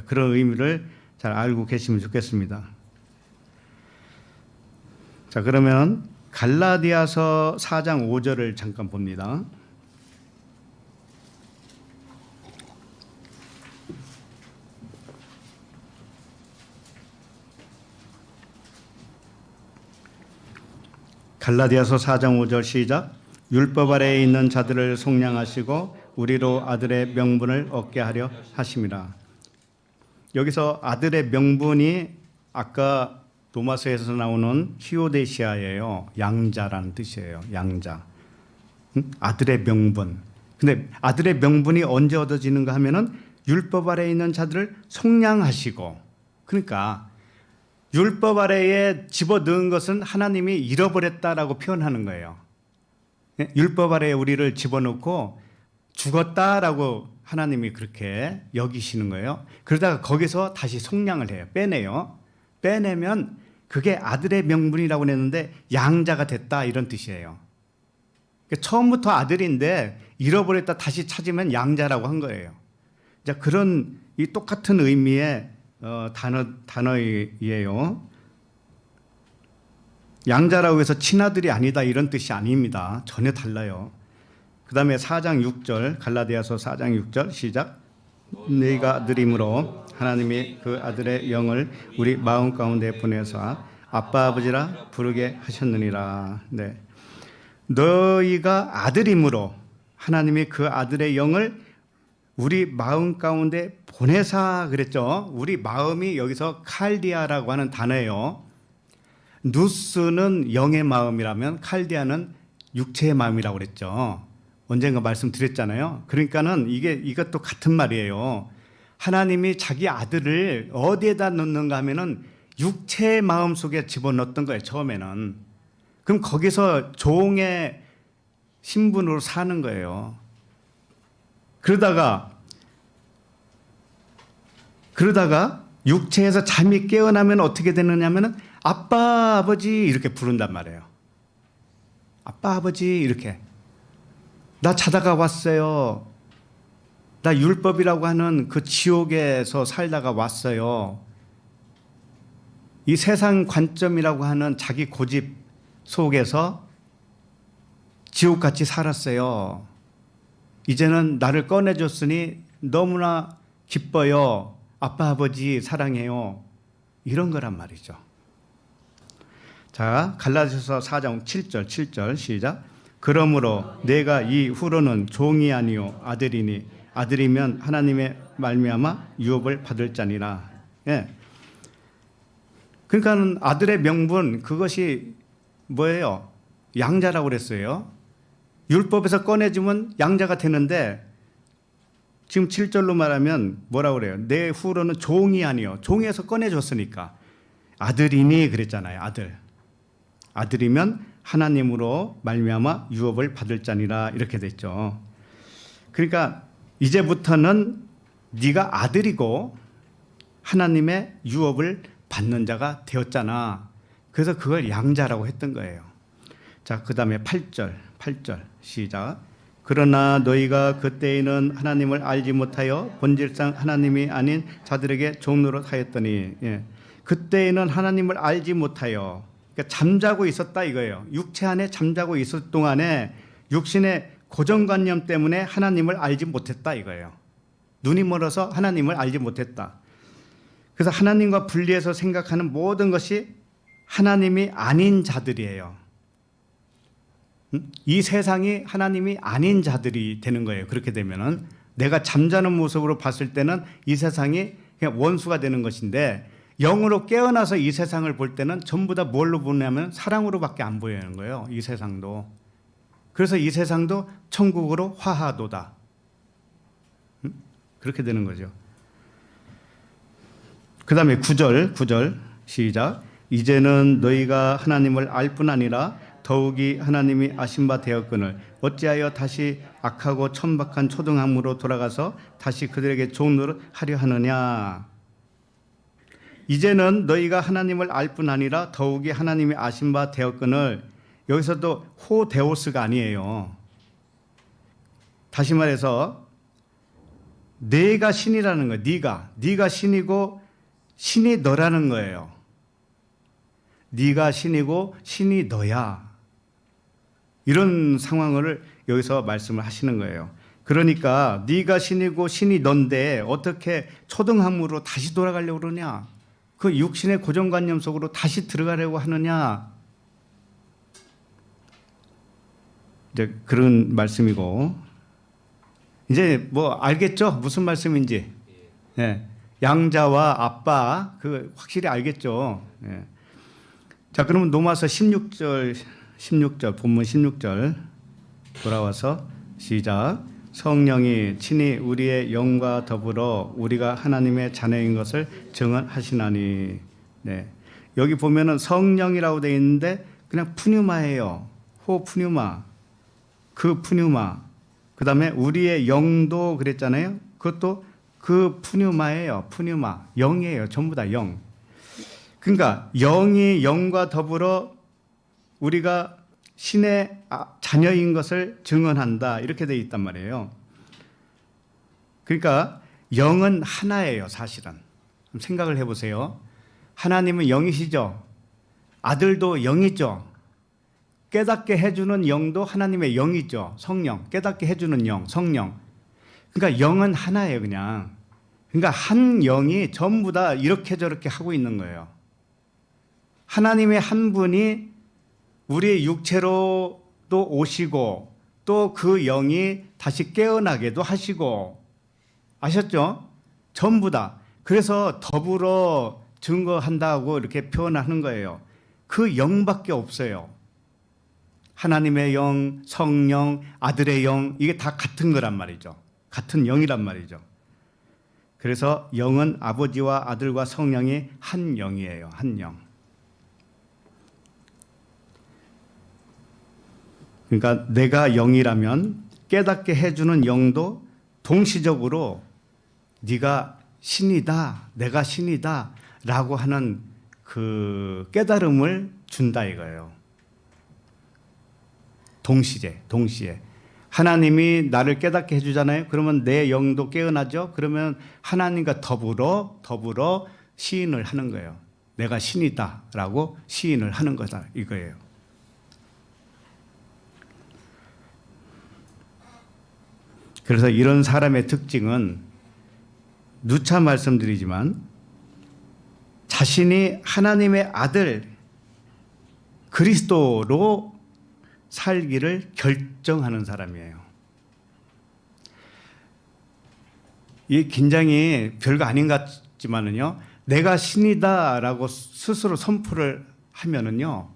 그런 의미를 잘 알고 계시면 좋겠습니다. 자, 그러면 갈라디아서 4장 5절을 잠깐 봅니다. 갈라디아서 4장 5절 시작. 율법 아래에 있는 자들을 속량하시고 우리로 아들의 명분을 얻게 하려 하심이라. 여기서 아들의 명분이 아까 로마서에서 나오는 히오데시아예요. 양자라는 뜻이에요. 양자. 아들의 명분. 근데 아들의 명분이 언제 얻어지는가 하면은 율법 아래에 있는 자들을 속량하시고, 그러니까 율법 아래에 집어넣은 것은 하나님이 잃어버렸다라고 표현하는 거예요. 율법 아래에 우리를 집어넣고 죽었다라고 하나님이 그렇게 여기시는 거예요. 그러다가 거기서 다시 속량을 해요. 빼내요. 빼내면 그게 아들의 명분이라고 했는데 양자가 됐다 이런 뜻이에요. 그러니까 처음부터 아들인데 잃어버렸다 다시 찾으면 양자라고 한 거예요. 자, 그런 이 똑같은 의미의 단어이에요. 양자라고 해서 친아들이 아니다 이런 뜻이 아닙니다. 전혀 달라요. 그 다음에 4장 6절 갈라디아서 4장 6절 시작. 너희가 아들임으로 하나님이 그 아들의 영을 우리 마음 가운데 보내사 아빠 아버지라 부르게 하셨느니라. 네. 너희가 아들임으로 하나님이 그 아들의 영을 우리 마음 가운데 보내사 그랬죠. 우리 마음이 여기서 칼디아라고 하는 단어예요. 누스는 영의 마음이라면 칼디아는 육체의 마음이라고 그랬죠. 언젠가 말씀드렸잖아요. 그러니까는 이것도 같은 말이에요. 하나님이 자기 아들을 어디에다 넣는가 하면은 육체의 마음 속에 집어넣었던 거예요. 처음에는. 그럼 거기서 종의 신분으로 사는 거예요. 그러다가 육체에서 잠이 깨어나면 어떻게 되느냐면은 아빠 아버지 이렇게 부른단 말이에요. 아빠 아버지 이렇게. 나 자다가 왔어요. 나 율법이라고 하는 그 지옥에서 살다가 왔어요. 이 세상 관점이라고 하는 자기 고집 속에서 지옥같이 살았어요. 이제는 나를 꺼내줬으니 너무나 기뻐요. 아빠 아버지 사랑해요. 이런 거란 말이죠. 자, 갈라디아서 4장 7절 시작. 그러므로 내가 이후로는 종이 아니요 아들이니 아들이면 하나님의 말미암아 유업을 받을 자니라. 예. 그러니까는 아들의 명분 그것이 뭐예요? 양자라고 그랬어요. 율법에서 꺼내주면 양자가 되는데 지금 7절로 말하면 뭐라고 그래요? 내 후로는 종이 아니요. 종에서 꺼내줬으니까 아들이니 그랬잖아요. 아들이면 하나님으로 말미암아 유업을 받을 자니라 이렇게 됐죠. 그러니까 이제부터는 네가 아들이고 하나님의 유업을 받는 자가 되었잖아. 그래서 그걸 양자라고 했던 거예요. 자, 그 다음에 8절 시작. 그러나 너희가 그때에는 하나님을 알지 못하여 본질상 하나님이 아닌 자들에게 종노릇 하였더니 그때에는 하나님을 알지 못하여 그러니까 잠자고 있었다 이거예요. 육체 안에 잠자고 있을 동안에 육신의 고정관념 때문에 하나님을 알지 못했다 이거예요. 눈이 멀어서 하나님을 알지 못했다. 그래서 하나님과 분리해서 생각하는 모든 것이 하나님이 아닌 자들이에요. 이 세상이 하나님이 아닌 자들이 되는 거예요. 그렇게 되면은 내가 잠자는 모습으로 봤을 때는 이 세상이 그냥 원수가 되는 것인데 영으로 깨어나서 이 세상을 볼 때는 전부 다 뭘로 보냐면 사랑으로밖에 안 보이는 거예요. 이 세상도. 그래서 이 세상도 천국으로 화하도다. 그렇게 되는 거죠. 그 다음에 9절 시작. 이제는 너희가 하나님을 알 뿐 아니라 더욱이 하나님이 아신 바 되었거늘 어찌하여 다시 악하고 천박한 초등학문으로 돌아가서 다시 그들에게 좋은 노릇 하려 하느냐. 이제는 너희가 하나님을 알 뿐 아니라 더욱이 하나님이 아신 바 되었거늘 여기서도 호데오스가 아니에요. 다시 말해서 내가 신이라는 거예요. 네가 신이고 신이 너라는 거예요. 네가 신이고 신이 너야. 이런 상황을 여기서 말씀을 하시는 거예요. 그러니까 네가 신이고 신이 넌데 어떻게 초등학문으로 다시 돌아가려고 그러냐? 그 육신의 고정관념 속으로 다시 들어가려고 하느냐? 이제 그런 말씀이고 이제 뭐 알겠죠? 무슨 말씀인지. 예. 양자와 아빠 그 확실히 알겠죠? 예. 자, 그러면 로마서 16절 본문 16절 돌아와서 시작. 성령이 친히 우리의 영과 더불어 우리가 하나님의 자녀인 것을 증언하시나니. 네. 여기 보면은 성령이라고 되어 있는데 그냥 푸뉴마예요. 호푸뉴마. 그 푸뉴마. 그다음에 우리의 영도 그랬잖아요. 그것도 그 푸뉴마예요. 푸뉴마. 영이에요. 전부 다 영. 그러니까 영이 영과 더불어 우리가 신의 자녀인 것을 증언한다. 이렇게 되어 있단 말이에요. 그러니까 영은 하나예요. 사실은. 생각을 해보세요. 하나님은 영이시죠. 아들도 영이죠. 깨닫게 해주는 영도 하나님의 영이죠. 성령. 깨닫게 해주는 영, 성령. 그러니까 영은 하나예요, 그냥. 그러니까 한 영이 전부 다 이렇게 저렇게 하고 있는 거예요. 하나님의 한 분이 우리 육체로도 오시고 또 그 영이 다시 깨어나게도 하시고, 아셨죠? 전부 다. 그래서 더불어 증거한다고 이렇게 표현하는 거예요. 그 영밖에 없어요. 하나님의 영, 성령, 아들의 영, 이게 다 같은 거란 말이죠. 같은 영이란 말이죠. 그래서 영은 아버지와 아들과 성령이 한 영이에요. 한 영. 그러니까 내가 영이라면 깨닫게 해주는 영도 동시적으로 네가 신이다, 내가 신이다 라고 하는 그 깨달음을 준다 이거예요. 동시에. 하나님이 나를 깨닫게 해주잖아요. 그러면 내 영도 깨어나죠. 그러면 하나님과 더불어 시인을 하는 거예요. 내가 신이다 라고 시인을 하는 거다 이거예요. 그래서 이런 사람의 특징은 누차 말씀드리지만 자신이 하나님의 아들 그리스도로 살기를 결정하는 사람이에요. 이 긴장이 별거 아닌 것 같지만은요, 내가 신이다라고 스스로 선포를 하면은요,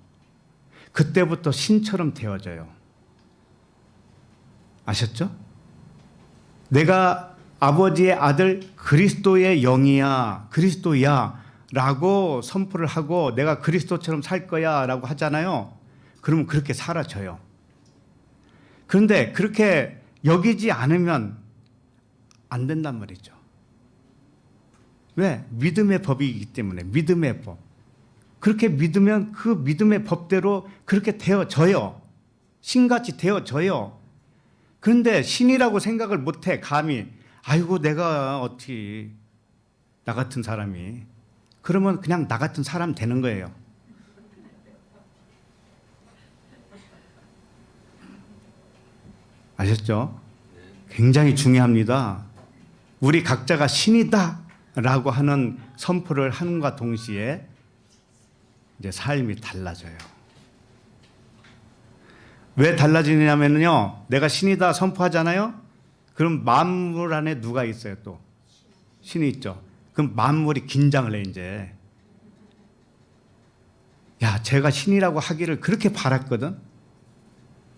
그때부터 신처럼 되어져요. 아셨죠? 내가 아버지의 아들 그리스도의 영이야, 그리스도야 라고 선포를 하고 내가 그리스도처럼 살 거야 라고 하잖아요. 그러면 그렇게 사라져요. 그런데 그렇게 여기지 않으면 안 된단 말이죠. 왜? 믿음의 법이기 때문에. 믿음의 법. 그렇게 믿으면 그 믿음의 법대로 그렇게 되어져요. 신같이 되어져요. 그런데 신이라고 생각을 못해. 감히 아이고 내가 어떻게 나 같은 사람이. 그러면 그냥 나 같은 사람 되는 거예요. 아셨죠? 굉장히 중요합니다. 우리 각자가 신이다 라고 하는 선포를 함과 동시에 이제 삶이 달라져요. 왜 달라지냐면요, 내가 신이다 선포하잖아요. 그럼 만물 안에 누가 있어요? 또 신이 있죠. 그럼 만물이 긴장을 해. 이제 야, 제가 신이라고 하기를 그렇게 바랐거든.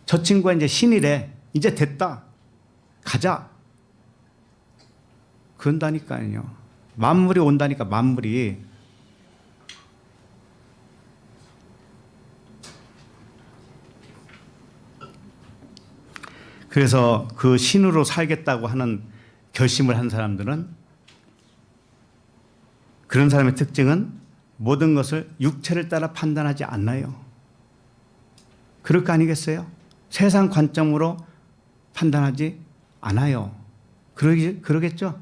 저 친구가 이제 신이래. 이제 됐다. 가자. 그런다니까요. 만물이 온다니까. 만물이. 그래서 그 신으로 살겠다고 하는 결심을 한 사람들은, 그런 사람의 특징은 모든 것을 육체를 따라 판단하지 않나요? 그럴 거 아니겠어요? 세상 관점으로 판단하지 않아요. 그러겠죠?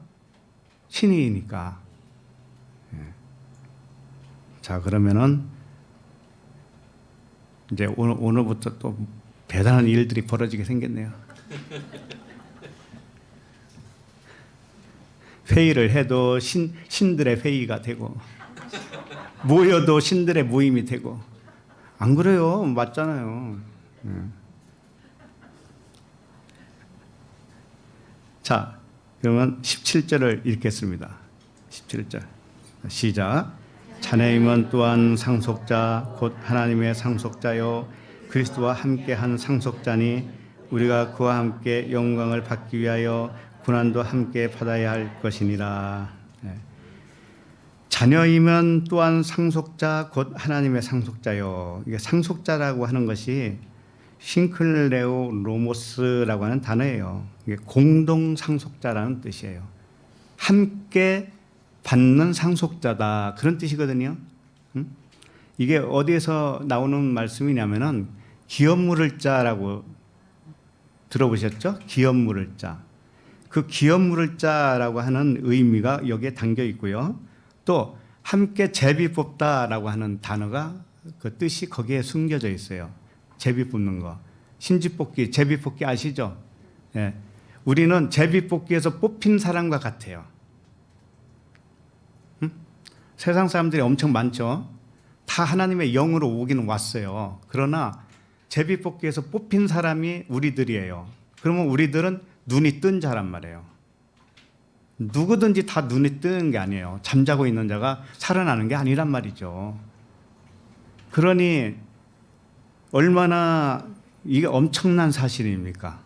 신이니까. 자, 그러면은 이제 오늘부터 또 대단한 일들이 벌어지게 생겼네요. 회의를 해도 신들의 회의가 되고, 모여도 신들의 모임이 되고. 안 그래요? 맞잖아요. 자, 그러면 17절을 읽겠습니다. 17절 시작. 자네임은 또한 상속자 곧 하나님의 상속자요 그리스도와 함께한 상속자니 우리가 그와 함께 영광을 받기 위하여 고난도 함께 받아야 할 것이니라. 자녀이면 또한 상속자 곧 하나님의 상속자요. 이게 상속자라고 하는 것이 싱클레오 로모스라고 하는 단어예요. 이게 공동 상속자라는 뜻이에요. 함께 받는 상속자다, 그런 뜻이거든요. 이게 어디에서 나오는 말씀이냐면은 기업 물을 자라고 들어보셨죠? 기업 물을 자. 그 기업 물을 자라고 하는 의미가 여기에 담겨 있고요. 또 함께 제비 뽑다라고 하는 단어가 그 뜻이 거기에 숨겨져 있어요. 제비 뽑는 거. 신지뽑기, 제비뽑기 아시죠? 예. 우리는 제비뽑기에서 뽑힌 사람과 같아요. 응? 세상 사람들이 엄청 많죠. 다 하나님의 영으로 오기는 왔어요. 그러나 제비뽑기에서 뽑힌 사람이 우리들이에요. 그러면 우리들은 눈이 뜬 자란 말이에요. 누구든지 다 눈이 뜨는 게 아니에요. 잠자고 있는 자가 살아나는 게 아니란 말이죠. 그러니 얼마나 이게 엄청난 사실입니까?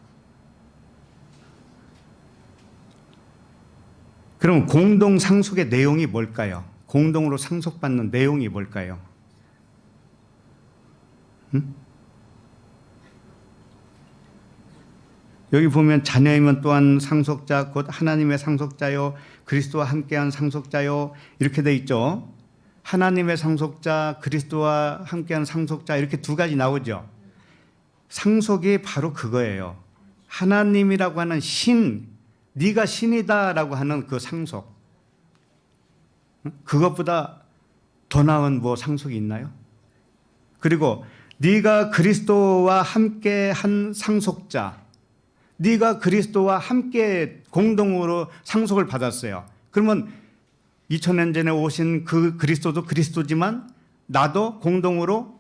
그럼 공동 상속의 내용이 뭘까요? 공동으로 상속받는 내용이 뭘까요? 응? 여기 보면 자녀이면 또한 상속자 곧 하나님의 상속자요 그리스도와 함께한 상속자요 이렇게 돼 있죠. 하나님의 상속자 그리스도와 함께한 상속자 이렇게 두 가지 나오죠. 상속이 바로 그거예요. 하나님이라고 하는 신, 네가 신이다라고 하는 그 상속. 그것보다 더 나은 뭐 상속이 있나요? 그리고 네가 그리스도와 함께한 상속자, 네가 그리스도와 함께 공동으로 상속을 받았어요. 그러면 2000년 전에 오신 그 그리스도도 그리스도지만 나도 공동으로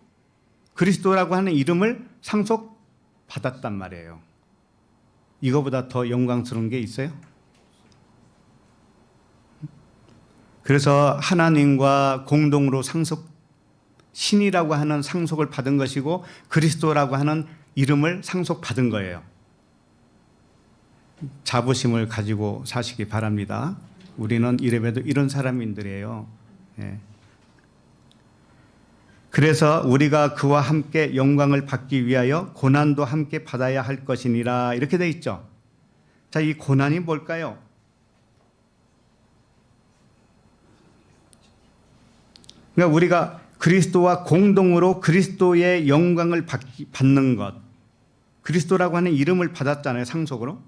그리스도라고 하는 이름을 상속받았단 말이에요. 이거보다 더 영광스러운 게 있어요? 그래서 하나님과 공동으로 신이라고 하는 상속을 받은 것이고 그리스도라고 하는 이름을 상속받은 거예요. 자부심을 가지고 사시기 바랍니다. 우리는 이래봬도 이런 사람인들이에요. 예. 그래서 우리가 그와 함께 영광을 받기 위하여 고난도 함께 받아야 할 것이니라 이렇게 돼 있죠. 자, 이 고난이 뭘까요? 그러니까 우리가 그리스도와 공동으로 그리스도의 영광을 받는 것, 그리스도라고 하는 이름을 받았잖아요, 상속으로.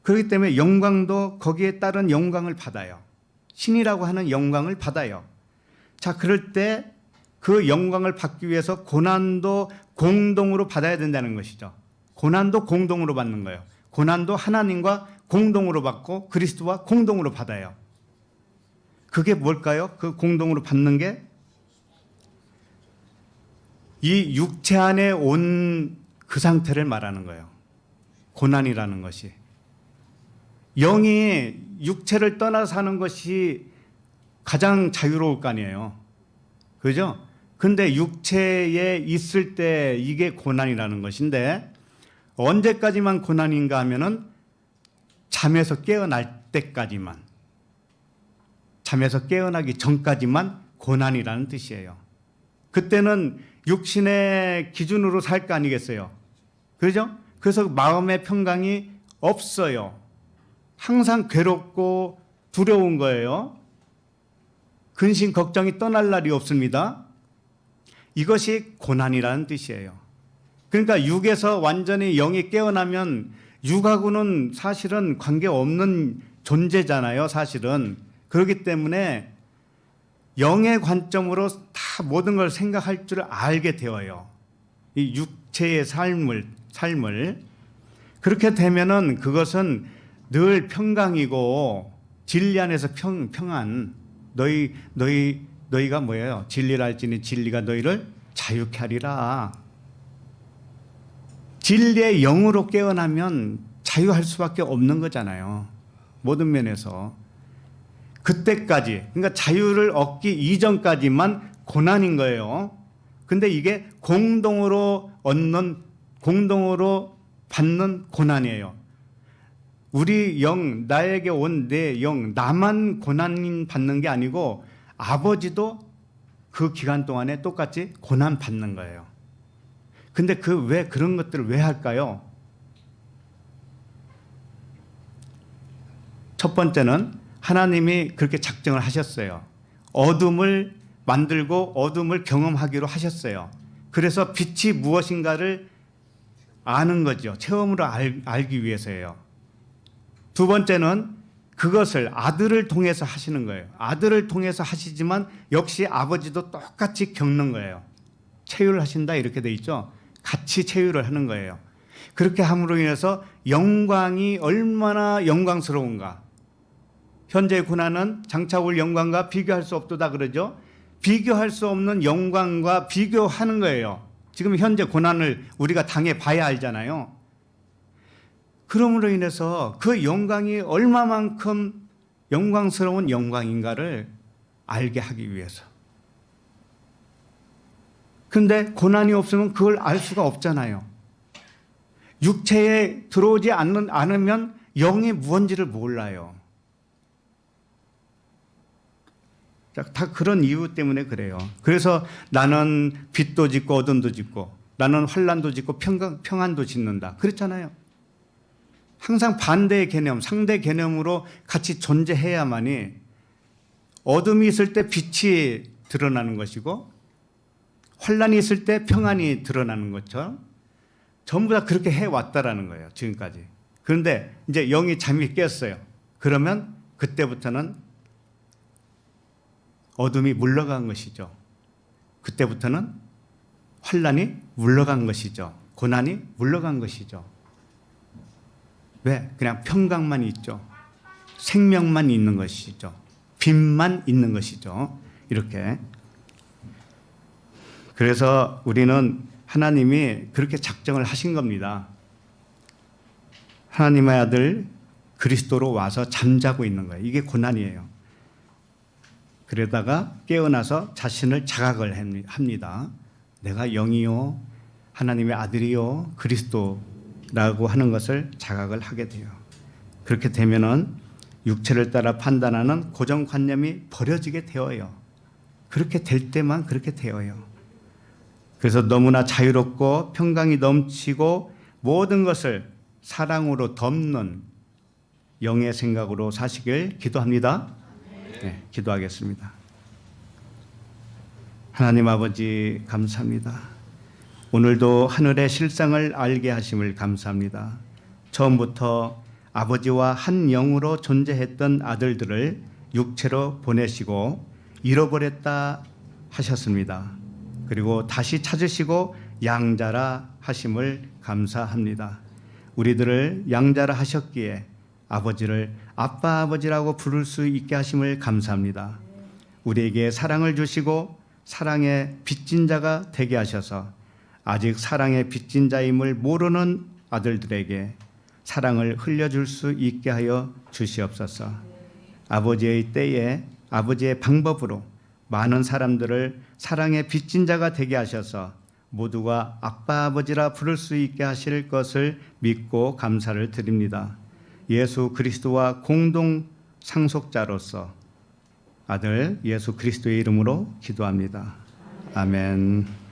그렇기 때문에 영광도 거기에 따른 영광을 받아요. 신이라고 하는 영광을 받아요. 자, 그럴 때 그 영광을 받기 위해서 고난도 공동으로 받아야 된다는 것이죠. 고난도 공동으로 받는 거예요. 고난도 하나님과 공동으로 받고 그리스도와 공동으로 받아요. 그게 뭘까요? 그 공동으로 받는 게 이 육체 안에 온 그 상태를 말하는 거예요. 고난이라는 것이. 영이 육체를 떠나 사는 것이 가장 자유로울 거 아니에요. 그죠? 근데 육체에 있을 때 이게 고난이라는 것인데 언제까지만 고난인가 하면은 잠에서 깨어날 때까지만, 잠에서 깨어나기 전까지만 고난이라는 뜻이에요. 그때는 육신의 기준으로 살 거 아니겠어요? 그죠? 그래서 마음의 평강이 없어요. 항상 괴롭고 두려운 거예요. 근심 걱정이 떠날 날이 없습니다. 이것이 고난이라는 뜻이에요. 그러니까 육에서 완전히 영이 깨어나면 육하고는 사실은 관계없는 존재잖아요, 사실은. 그렇기 때문에 영의 관점으로 다 모든 걸 생각할 줄 알게 되어요. 이 육체의 삶을. 그렇게 되면은 그것은 늘 평강이고 진리 안에서 평안. 너희가 뭐예요? 진리를 알지니 진리가 너희를 자유케 하리라. 진리의 영으로 깨어나면 자유할 수밖에 없는 거잖아요. 모든 면에서. 그때까지, 그러니까 자유를 얻기 이전까지만 고난인 거예요. 근데 이게 공동으로 얻는, 공동으로 받는 고난이에요. 우리 영, 나에게 온 내 영, 나만 고난 받는 게 아니고 아버지도 그 기간 동안에 똑같이 고난 받는 거예요. 근데 왜 그런 것들을 왜 할까요? 첫 번째는 하나님이 그렇게 작정을 하셨어요. 어둠을 만들고 어둠을 경험하기로 하셨어요. 그래서 빛이 무엇인가를 아는 거죠. 체험으로 알기 위해서예요. 두 번째는 그것을 아들을 통해서 하시는 거예요. 아들을 통해서 하시지만 역시 아버지도 똑같이 겪는 거예요. 체휼하신다 이렇게 돼 있죠. 같이 체유를 하는 거예요. 그렇게 함으로 인해서 영광이 얼마나 영광스러운가. 현재 고난은 장차 올 영광과 비교할 수 없도다 그러죠. 비교할 수 없는 영광과 비교하는 거예요. 지금 현재 고난을 우리가 당해 봐야 알잖아요. 그러므로 인해서 그 영광이 얼마만큼 영광스러운 영광인가를 알게 하기 위해서. 그런데 고난이 없으면 그걸 알 수가 없잖아요. 육체에 들어오지 않으면 영이 무언지를 몰라요. 다 그런 이유 때문에 그래요. 그래서 나는 빛도 짓고 어둠도 짓고 나는 환난도 짓고 평안도 짓는다. 그랬잖아요. 항상 반대의 개념, 상대 개념으로 같이 존재해야만이 어둠이 있을 때 빛이 드러나는 것이고 환난이 있을 때 평안이 드러나는 것처럼 전부 다 그렇게 해왔다라는 거예요. 지금까지. 그런데 이제 영이 잠이 깼어요. 그러면 그때부터는 어둠이 물러간 것이죠. 그때부터는 환난이 물러간 것이죠. 고난이 물러간 것이죠. 왜? 그냥 평강만 있죠. 생명만 있는 것이죠. 빛만 있는 것이죠. 이렇게. 그래서 우리는 하나님이 그렇게 작정을 하신 겁니다. 하나님의 아들 그리스도로 와서 잠자고 있는 거예요. 이게 고난이에요. 그러다가 깨어나서 자신을 자각을 합니다. 내가 영이요 하나님의 아들이요 그리스도라고 하는 것을 자각을 하게 돼요. 그렇게 되면은 육체를 따라 판단하는 고정관념이 버려지게 되어요. 그렇게 될 때만 그렇게 되어요. 그래서 너무나 자유롭고 평강이 넘치고 모든 것을 사랑으로 덮는 영의 생각으로 사시길 기도합니다. 네, 기도하겠습니다. 하나님 아버지 감사합니다. 오늘도 하늘의 실상을 알게 하심을 감사합니다. 처음부터 아버지와 한 영으로 존재했던 아들들을 육체로 보내시고 잃어버렸다 하셨습니다. 그리고 다시 찾으시고 양자라 하심을 감사합니다. 우리들을 양자라 하셨기에 아버지를 아빠 아버지라고 부를 수 있게 하심을 감사합니다. 우리에게 사랑을 주시고 사랑의 빚진 자가 되게 하셔서 아직 사랑의 빚진 자임을 모르는 아들들에게 사랑을 흘려줄 수 있게 하여 주시옵소서. 아버지의 때에 아버지의 방법으로 많은 사람들을 사랑의 빚진 자가 되게 하셔서 모두가 아빠 아버지라 부를 수 있게 하실 것을 믿고 감사를 드립니다. 예수 그리스도와 공동 상속자로서 아들 예수 그리스도의 이름으로 기도합니다. 아멘.